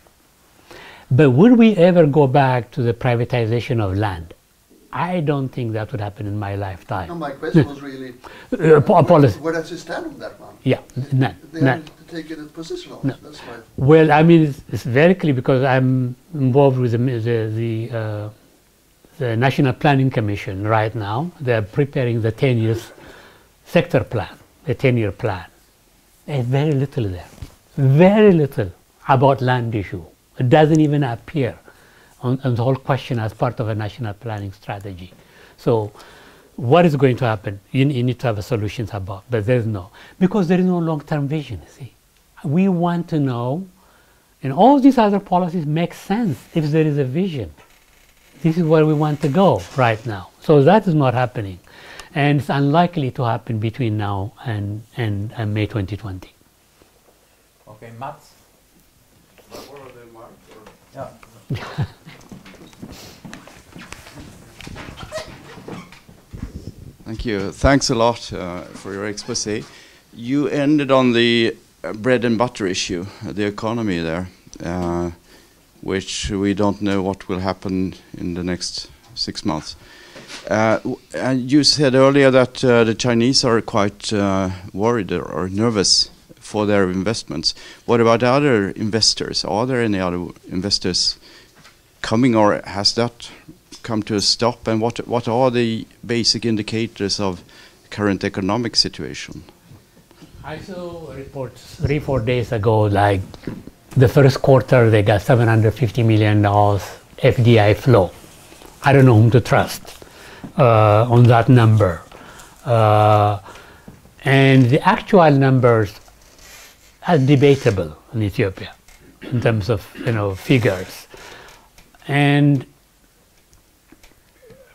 But would we ever go back to the privatization of land? I don't think that would happen in my lifetime. No, my question was really, policy. where does he stand on that one? Yeah, none. They None. haven't taken a position on No. it, that's why. Well, I mean, it's very clear because I'm involved with the National Planning Commission right now. They're preparing the 10 years sector plan, the 10-year plan. There's very little there, very little about land issue. It doesn't even appear on the whole question as part of a national planning strategy. So what is going to happen? You need to have a solutions about, but there's no, because there is no long-term vision, see. We want to know, and all these other policies make sense if there is a vision. This is where we want to go right now. So that is not happening. And it's unlikely to happen between now and May 2020. Okay, Mats? Yeah. Thank you. Thanks a lot for your expose. You ended on the bread and butter issue, the economy there, which we don't know what will happen in the next 6 months. And you said earlier that the Chinese are quite worried or nervous for their investments. What about other investors? Are there any other investors coming, or has that come to a stop? And what are the basic indicators of current economic situation? I saw reports 3-4 days ago, like the first quarter they got $750 million FDI flow. I don't know whom to trust on that number. And the actual numbers are debatable in Ethiopia in terms of, you know, figures. And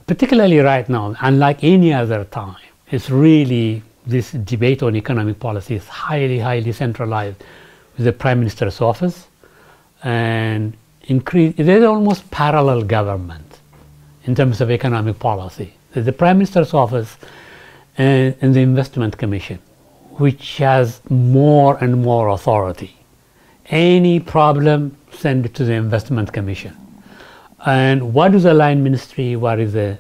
particularly right now, unlike any other time, it's really, this debate on economic policy is highly, highly centralized with the Prime Minister's office, and there's almost parallel government in terms of economic policy. There's the Prime Minister's office and the Investment Commission, which has more and more authority. Any problem, send it to the Investment Commission. And what is the line ministry? What is the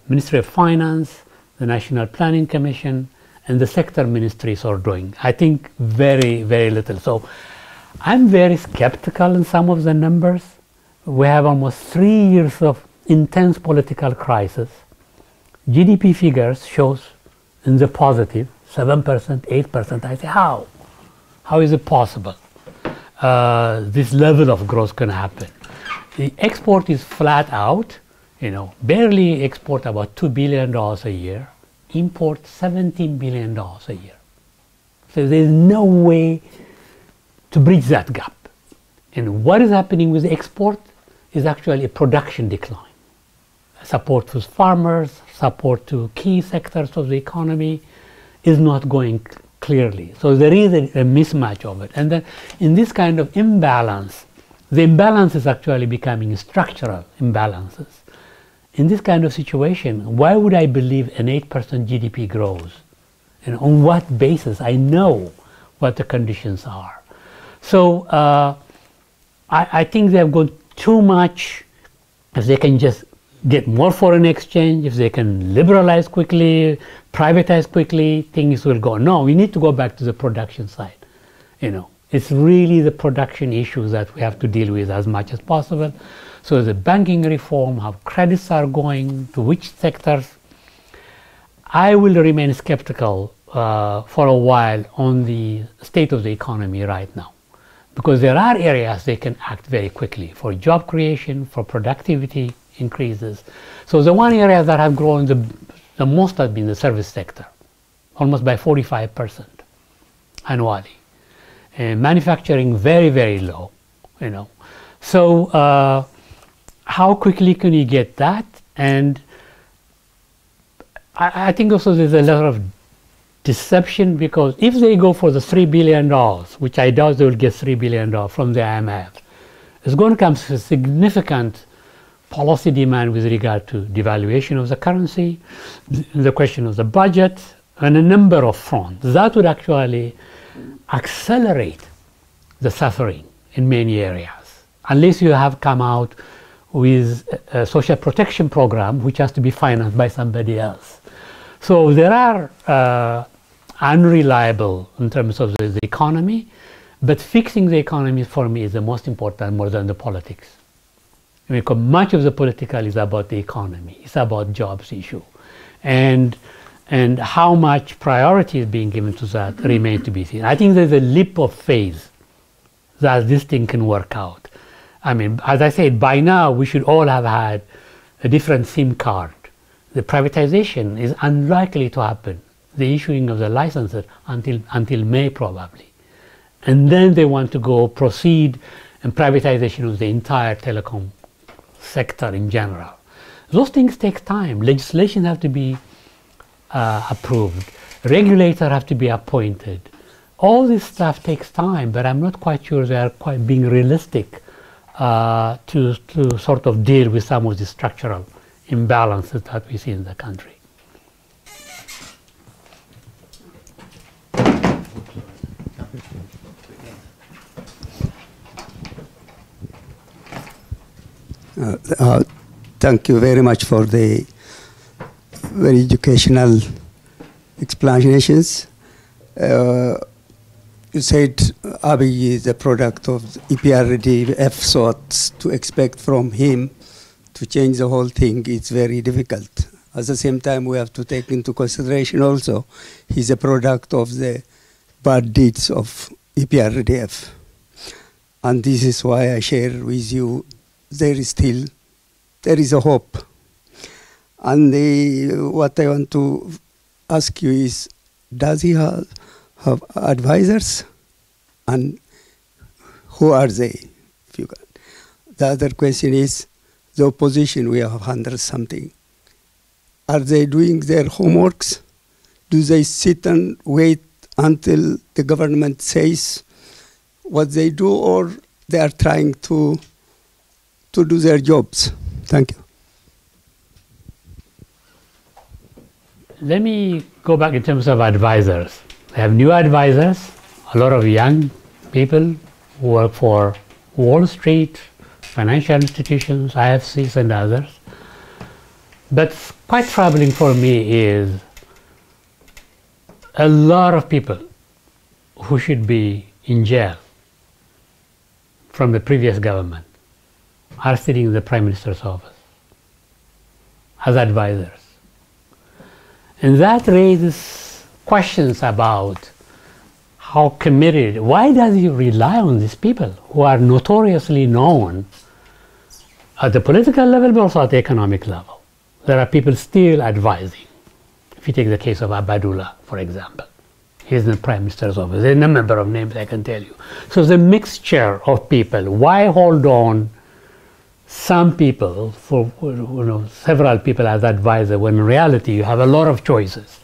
Ministry of Finance, the National Planning Commission, and the sector ministries are doing? I think very, very little. So I'm very skeptical in some of the numbers. We have almost 3 years of intense political crisis. GDP figures shows in the positive, 7%, 8%. I say, how? How is it possible? This level of growth can happen. The export is flat out, barely export about $2 billion a year, import $17 billion a year. So there's no way to bridge that gap. And what is happening with export is actually a production decline. Support to farmers, support to key sectors of the economy is not going clearly. So there is a mismatch of it. And then in this kind of imbalance, the imbalance is actually becoming structural imbalances. In this kind of situation, why would I believe an 8% GDP grows? And on what basis? I know what the conditions are. So I think they've gone too much. If they can just get more foreign exchange, if they can liberalize quickly, privatize quickly, things will go. No, we need to go back to the production side. It's really the production issues that we have to deal with as much as possible. So the banking reform, how credits are going, to which sectors. I will remain skeptical for a while on the state of the economy right now, because there are areas they can act very quickly for job creation, for productivity increases. So the one area that have grown the most has been the service sector, almost by 45% annually. Manufacturing very, very low, So how quickly can you get that? And I think also there's a lot of deception, because if they go for the $3 billion, which I doubt they will get $3 billion from the IMF, it's going to come to a significant policy demand with regard to devaluation of the currency, the question of the budget, and a number of fronts. That would actually accelerate the suffering in many areas, unless you have come out with a social protection program which has to be financed by somebody else. So there are unreliable in terms of the economy, but fixing the economy for me is the most important, more than the politics. Because much of the political is about the economy, it's about jobs issue. And how much priority is being given to that remains to be seen. I think there's a leap of faith that this thing can work out. As I said, by now we should all have had a different SIM card. The privatization is unlikely to happen, the issuing of the licenses, until May probably. And then they want to proceed in privatization of the entire telecom sector in general. Those things take time. Legislation has to be approved. Regulators have to be appointed. All this stuff takes time, but I'm not quite sure they are quite being realistic to sort of deal with some of the structural imbalances that we see in the country. Thank you very much for the very educational explanations. You said Abiy is a product of EPRDF, so what to expect from him to change the whole thing is very difficult. At the same time, we have to take into consideration also he's a product of the bad deeds of EPRDF. And this is why I share with you there is a hope. And what I want to ask you is, does he have advisors, and who are they? If you can. The other question is, the opposition, we have 100-something. Are they doing their homeworks? Do they sit and wait until the government says what they do, or they are trying to do their jobs? Thank you. Let me go back in terms of advisors. They have new advisors, a lot of young people who work for Wall Street, financial institutions, IFCs and others. But quite troubling for me is a lot of people who should be in jail from the previous government are sitting in the Prime Minister's office as advisors. And that raises questions about how committed, why does he rely on these people who are notoriously known at the political level but also at the economic level? There are people still advising. If you take the case of Abdullah, for example, he's in the Prime Minister's office. There are a number of names I can tell you. So the mixture of people. Why hold on some people for several people as advisor when in reality you have a lot of choices,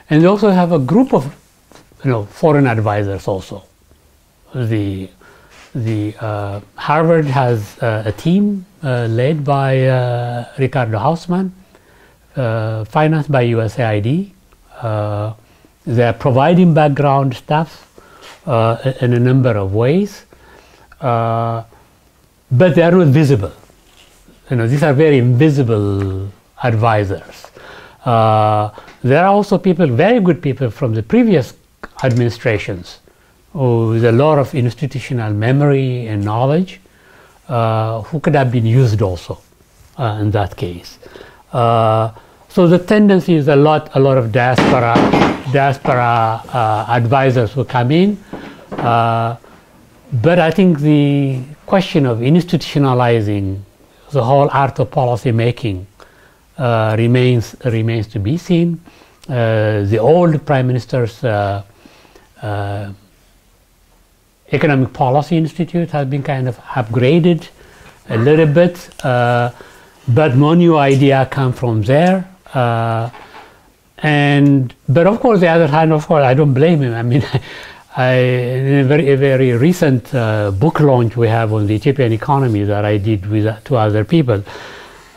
and you also have a group of foreign advisors also. The Harvard has a team led by Ricardo Hausmann, financed by USAID. They are providing background stuff in a number of ways, but they are not visible. These are very invisible advisors. There are also people, very good people from the previous administrations, with a lot of institutional memory and knowledge, who could have been used also in that case. So the tendency is a lot of diaspora advisors who come in, but I think the question of institutionalizing the whole art of policy making remains to be seen. The old Prime Minister's Economic Policy Institute has been kind of upgraded a little bit, but no new idea come from there. But of course, the other hand, of course, I don't blame him. I mean, in a very recent book launch we have on the Ethiopian economy that I did with two other people,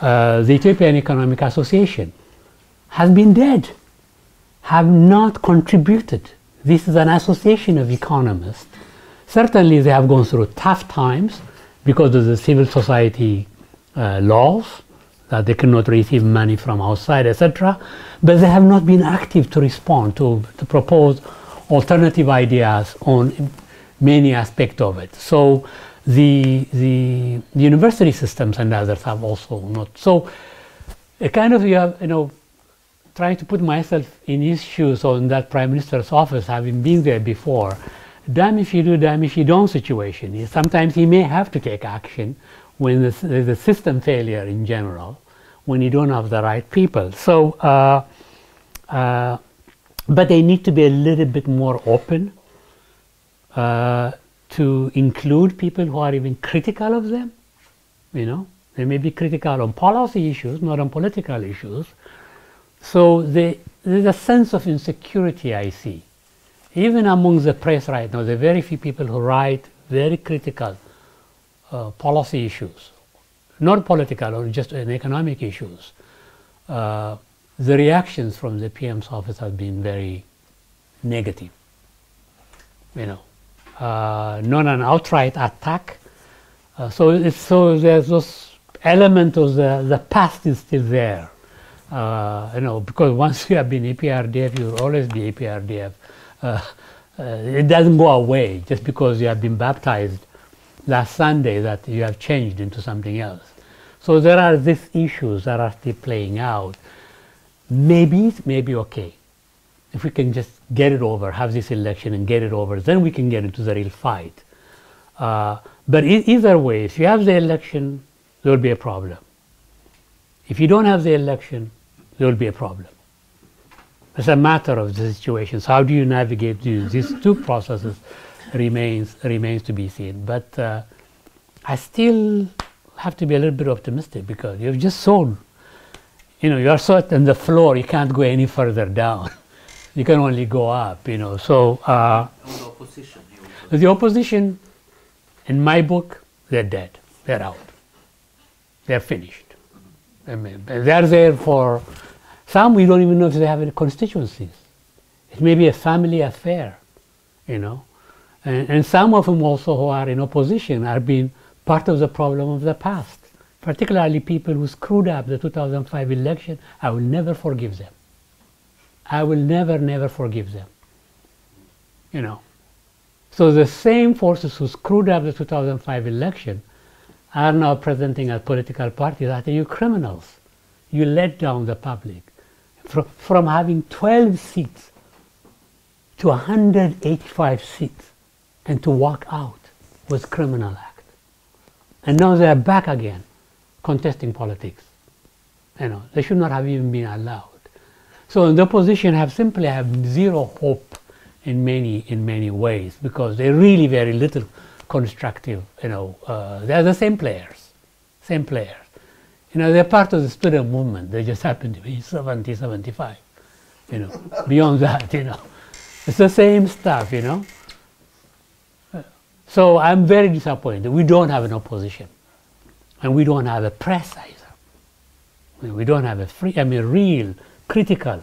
the Ethiopian Economic Association has been dead, have not contributed. This is an association of economists. Certainly they have gone through tough times because of the civil society laws, that they cannot receive money from outside, etc. But they have not been active to respond, to propose alternative ideas on many aspects of it. So the university systems and others have also not. So kind of, you have, trying to put myself in his shoes or in that Prime Minister's office, having been there before, damn if you do, damn if you don't situation. Sometimes he may have to take action when there's a system failure in general, when you don't have the right people. So, but they need to be a little bit more open to include people who are even critical of them. They may be critical on policy issues, not on political issues. So there's a sense of insecurity I see. Even among the press right now, there are very few people who write very critical policy issues, not political or just in economic issues. The reactions from the PM's office have been very negative. Not an outright attack. So there's this element of the past is still there. Because once you have been APRDF, you'll always be APRDF. It doesn't go away just because you have been baptized last Sunday that you have changed into something else. So there are these issues that are still playing out. Maybe it may be okay if we can just get it over, have this election and get it over, then we can get into the real fight. But either way, if you have the election, there will be a problem. If you don't have the election, there will be a problem. It's a matter of the situations. How do you navigate these two processes remains to be seen. But I still have to be a little bit optimistic because you've just sold. You're so on the floor, you can't go any further down. You can only go up, So the opposition, in my book, they're dead. They're out. They're finished. I mean, they're there for Some we don't even know if they have any constituencies. It may be a family affair, you know. And some of them also who are in opposition are being part of the problem of the past. Particularly people who screwed up the 2005 election. I will never forgive them. I will never, never forgive them. You know. So the same forces who screwed up the 2005 election are now presenting as political parties that you criminals. You let down the public. From having 12 seats to 185 seats and to walk out was criminal act. And now they are back again contesting politics. You know, they should not have even been allowed. So the opposition simply have zero hope in many ways, because they're really very little constructive. You know, they're the same players. You know, they're part of the student movement. They just happen to be 70, 75. You know, beyond that, you know, it's the same stuff. You know. So I'm very disappointed. We don't have an opposition, and we don't have a press either. We don't have a real critical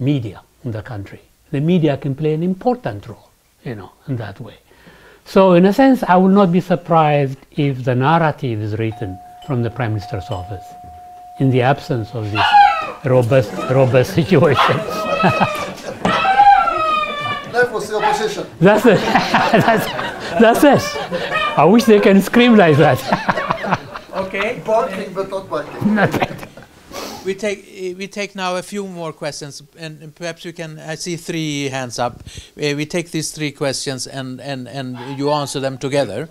media in the country. The media can play an important role, you know, in that way. So in a sense, I will not be surprised if the narrative is written from the Prime Minister's office in the absence of these robust situations. That was the opposition. That's it. That's it. I wish they can scream like that. Okay. Barking but not biting. We take now a few more questions, and perhaps we can. I see 3 hands up. We take these 3 questions and you answer them together.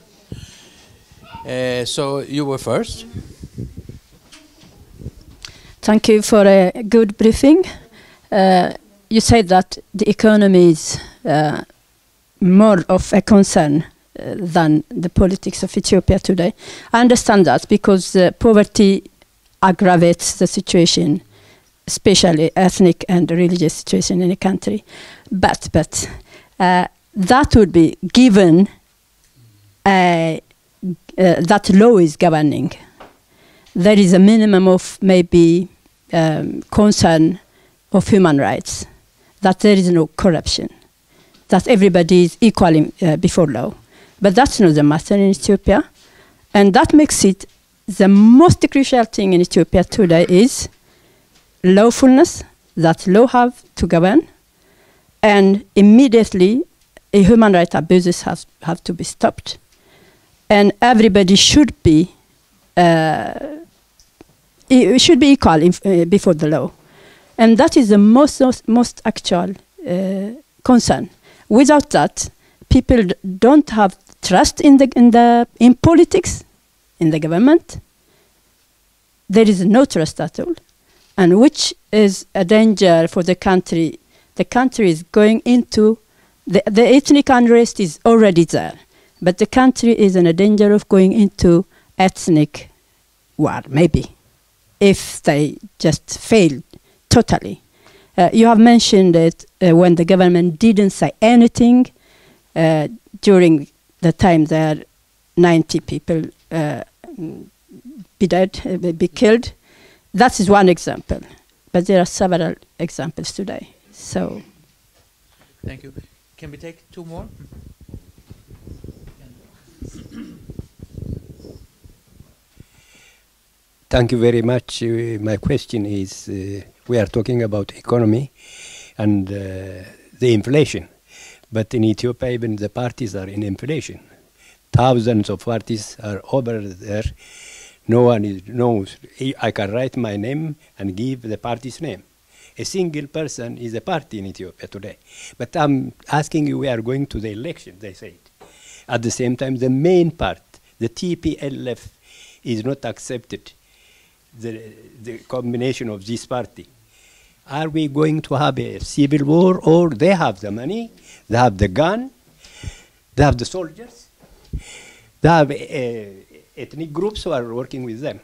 So you were first. Thank you for a good briefing. You said that the economy is more of a concern than the politics of Ethiopia today. I understand that because poverty aggravates the situation, especially ethnic and religious situation in the country. But that would be given that law is governing. There is a minimum of maybe concern of human rights, that there is no corruption, that everybody is equal before law. But that's not the matter in Ethiopia. And that makes it the most crucial thing in Ethiopia today is lawfulness, that law have to govern, and immediately human rights abuses have to be stopped. And everybody should be equal before the law. And that is the most actual concern. Without that, people don't have trust in politics, in the government. There is no trust at all, and which is a danger for the country. The country is going into the ethnic unrest is already there, but the country is in a danger of going into ethnic war, maybe, if they just fail totally. You have mentioned that when the government didn't say anything during the time there 90 people be killed. That is one example, but there are several examples today. So, thank you. Can we take 2 more? Thank you very much. My question is, we are talking about economy and the inflation, but in Ethiopia even the parties are in inflation. Thousands of parties are over there. No one knows. I can write my name and give the party's name. A single person is a party in Ethiopia today. But I'm asking you, we are going to the election, they said. At the same time, the main part, the TPLF, is not accepted, the combination of this party. Are we going to have a civil war, or they have the money, they have the gun, they have the soldiers? They have ethnic groups who are working with them.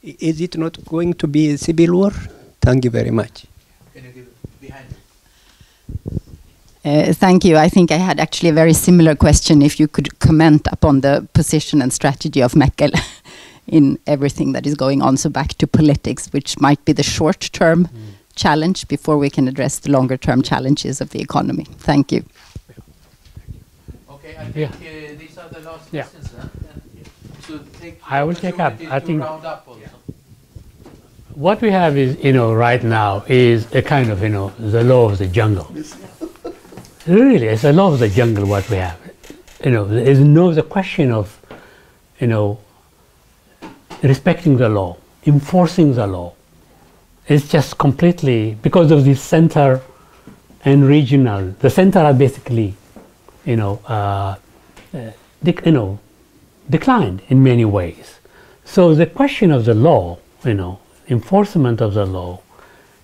Is it not going to be a civil war? Thank you very much. Can you give it behind? Thank you. I think I had actually a very similar question, if you could comment upon the position and strategy of Merkel in everything that is going on. So back to politics, which might be the short-term challenge before we can address the longer term challenges of the economy. Thank you. Okay, I think these are the last questions. So I will take up. I think round up also. What we have is, right now is a kind of, the law of the jungle. Really, it's the law of the jungle what we have. There is the question of, respecting the law, enforcing the law. It's just completely, because of the center and regional, the center are basically, declined in many ways. So the question of the law, enforcement of the law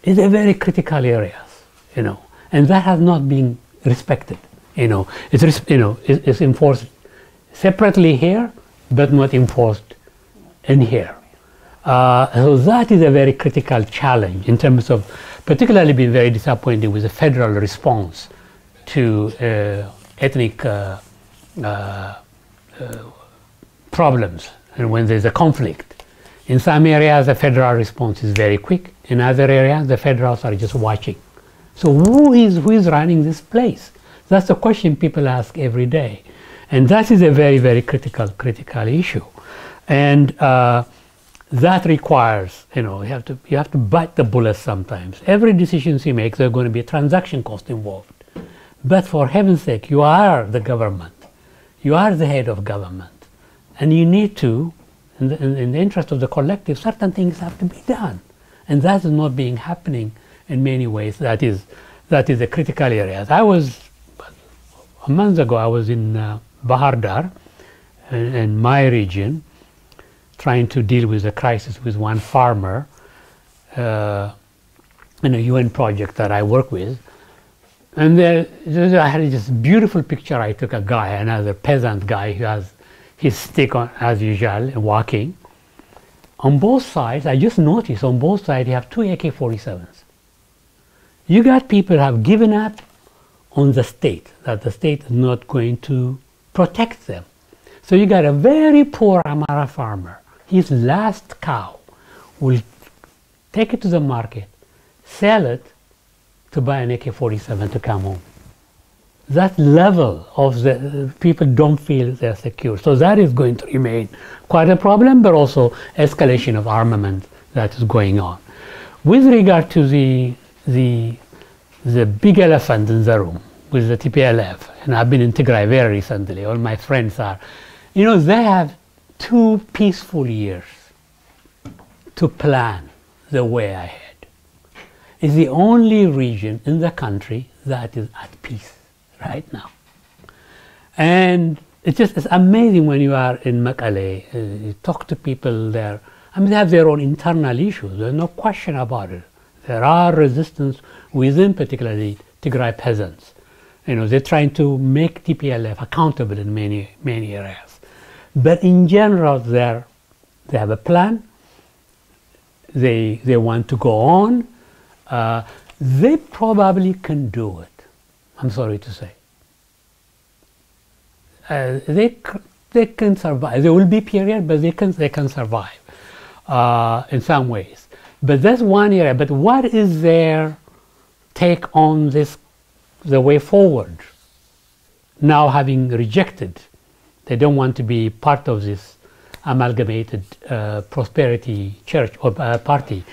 is a very critical area, and that has not been respected. It's enforced separately here, but not enforced in here. So that is a very critical challenge in terms of, particularly being very disappointed with the federal response to ethnic problems, and when there's a conflict. In some areas, the federal response is very quick. In other areas, the federals are just watching. So who is running this place? That's the question people ask every day. And that is a very, very critical issue. And that requires, you have to bite the bullet sometimes. Every decision you make, there's going to be a transaction cost involved. But for heaven's sake, you are the government. You are the head of government. And you need to, in the interest of the collective, certain things have to be done. And that is not being happening in many ways. That is a critical area. A month ago, I was in Bahirdar, in my region, trying to deal with a crisis with one farmer in a UN project that I work with. And I had this beautiful picture. I took a guy, another peasant guy, who has his stick on, as usual, walking. On both sides, I just noticed on both sides, you have two AK-47s. You got people who have given up on the state, that the state is not going to protect them. So you got a very poor Amara farmer. His last cow will take it to the market, sell it to buy an AK-47 to come home. That level of the people don't feel they're secure. So that is going to remain quite a problem, but also escalation of armament that is going on. With regard to the big elephant in the room with the TPLF, and I've been in Tigray very recently, all my friends are, they have 2 peaceful years to plan the way ahead. It's the only region in the country that is at peace right now. And it's amazing when you are in Mekelle, you talk to people there. I mean, they have their own internal issues. There's no question about it. There are resistance within, particularly Tigray peasants. They're trying to make TPLF accountable in many areas. But in general, they have a plan. They want to go on. They probably can do it. I'm sorry to say. They can survive. There will be period, but they can survive in some ways. But that's one area. But what is their take on this, the way forward? Now having rejected, they don't want to be part of this amalgamated prosperity church or party.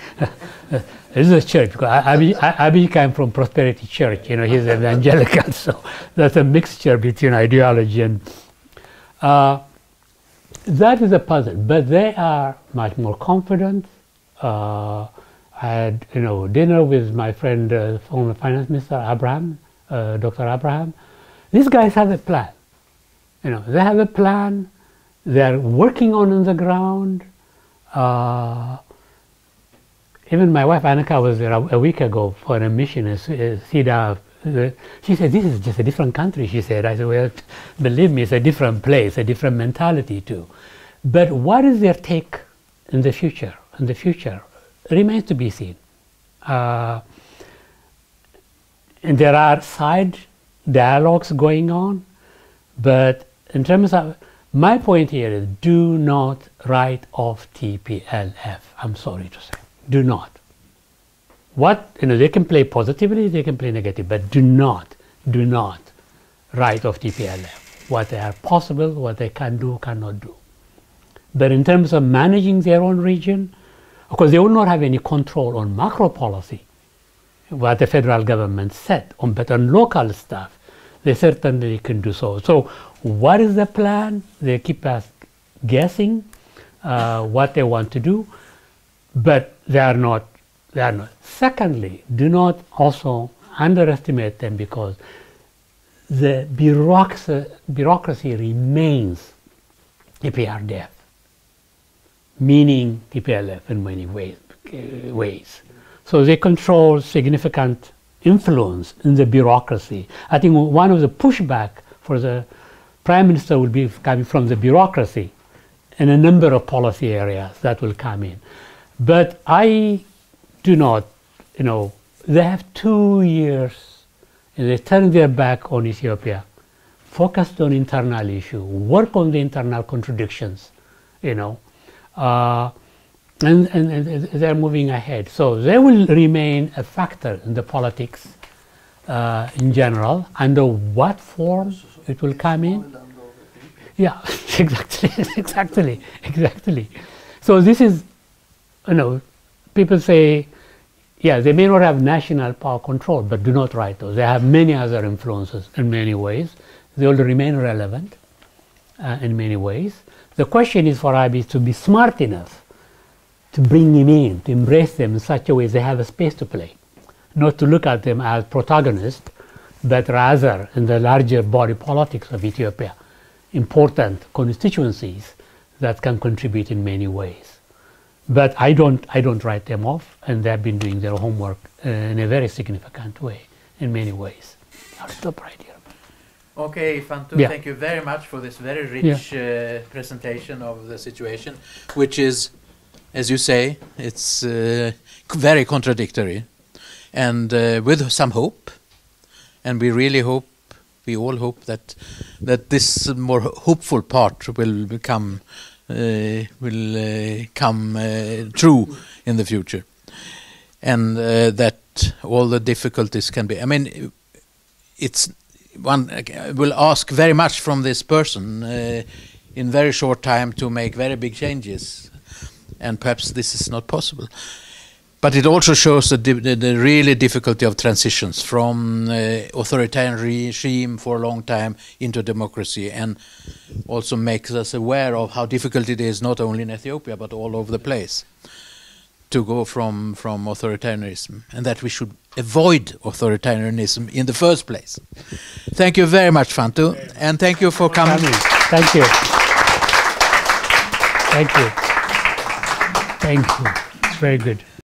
This is a church, because Abye came from prosperity church. He's evangelical, so that's a mixture between ideology and that is a puzzle. But they are much more confident. I had dinner with my friend, former Finance Minister Abraham, Dr. Abraham. These guys have a plan. They have a plan. They are working on the ground. Even my wife Annika was there a week ago for a mission in SIDA. She said, "This is just a different country," she said. I said, "Well, believe me, it's a different place, a different mentality too." But what is their take in the future? In the future, remains to be seen. And there are side dialogues going on, but in terms of, my point here is, do not write off TPLF. I'm sorry to say. Do not. they can play positively, they can play negative, but do not write off TPLF, what they are possible, what they can do, cannot do. But in terms of managing their own region, of course, they will not have any control on macro policy, what the federal government set on, but on local stuff, they certainly can do so. So what is the plan? They keep us guessing what they want to do, but they are not. Secondly, do not also underestimate them, because the bureaucracy remains EPRDF, meaning TPLF in many ways. So they control significant influence in the bureaucracy. I think one of the pushback for the Prime Minister will be coming from the bureaucracy in a number of policy areas that will come in. But I do not, they have 2 years and they turn their back on Ethiopia, focused on internal issue, work on the internal contradictions, and they're moving ahead. So they will remain a factor in the politics in general. Under what form it will come in? Yeah, exactly. So this is, people say, yeah, they may not have national power control, but do not write those. They have many other influences in many ways. They will remain relevant in many ways. The question is for Abiy to be smart enough to bring him in, to embrace them in such a way they have a space to play. Not to look at them as protagonists, but rather in the larger body politics of Ethiopia, important constituencies that can contribute in many ways. But I don't write them off, and they've been doing their homework in a very significant way, in many ways. I'll stop right here. Okay, Fantu, Yeah. thank you very much for this very rich presentation of the situation, which is, as you say, it's very contradictory, and with some hope. And we really hope, we all hope that this more hopeful part will come true in the future, and that all the difficulties can be. I mean, it's one will ask very much from this person in very short time to make very big changes, and perhaps this is not possible. But it also shows the really difficulty of transitions from authoritarian regime for a long time into democracy, and also makes us aware of how difficult it is not only in Ethiopia but all over the place to go from authoritarianism, and that we should avoid authoritarianism in the first place. Thank you very much, Fantu, and thank you for coming. Thank you. Thank you. Thank you. It's very good.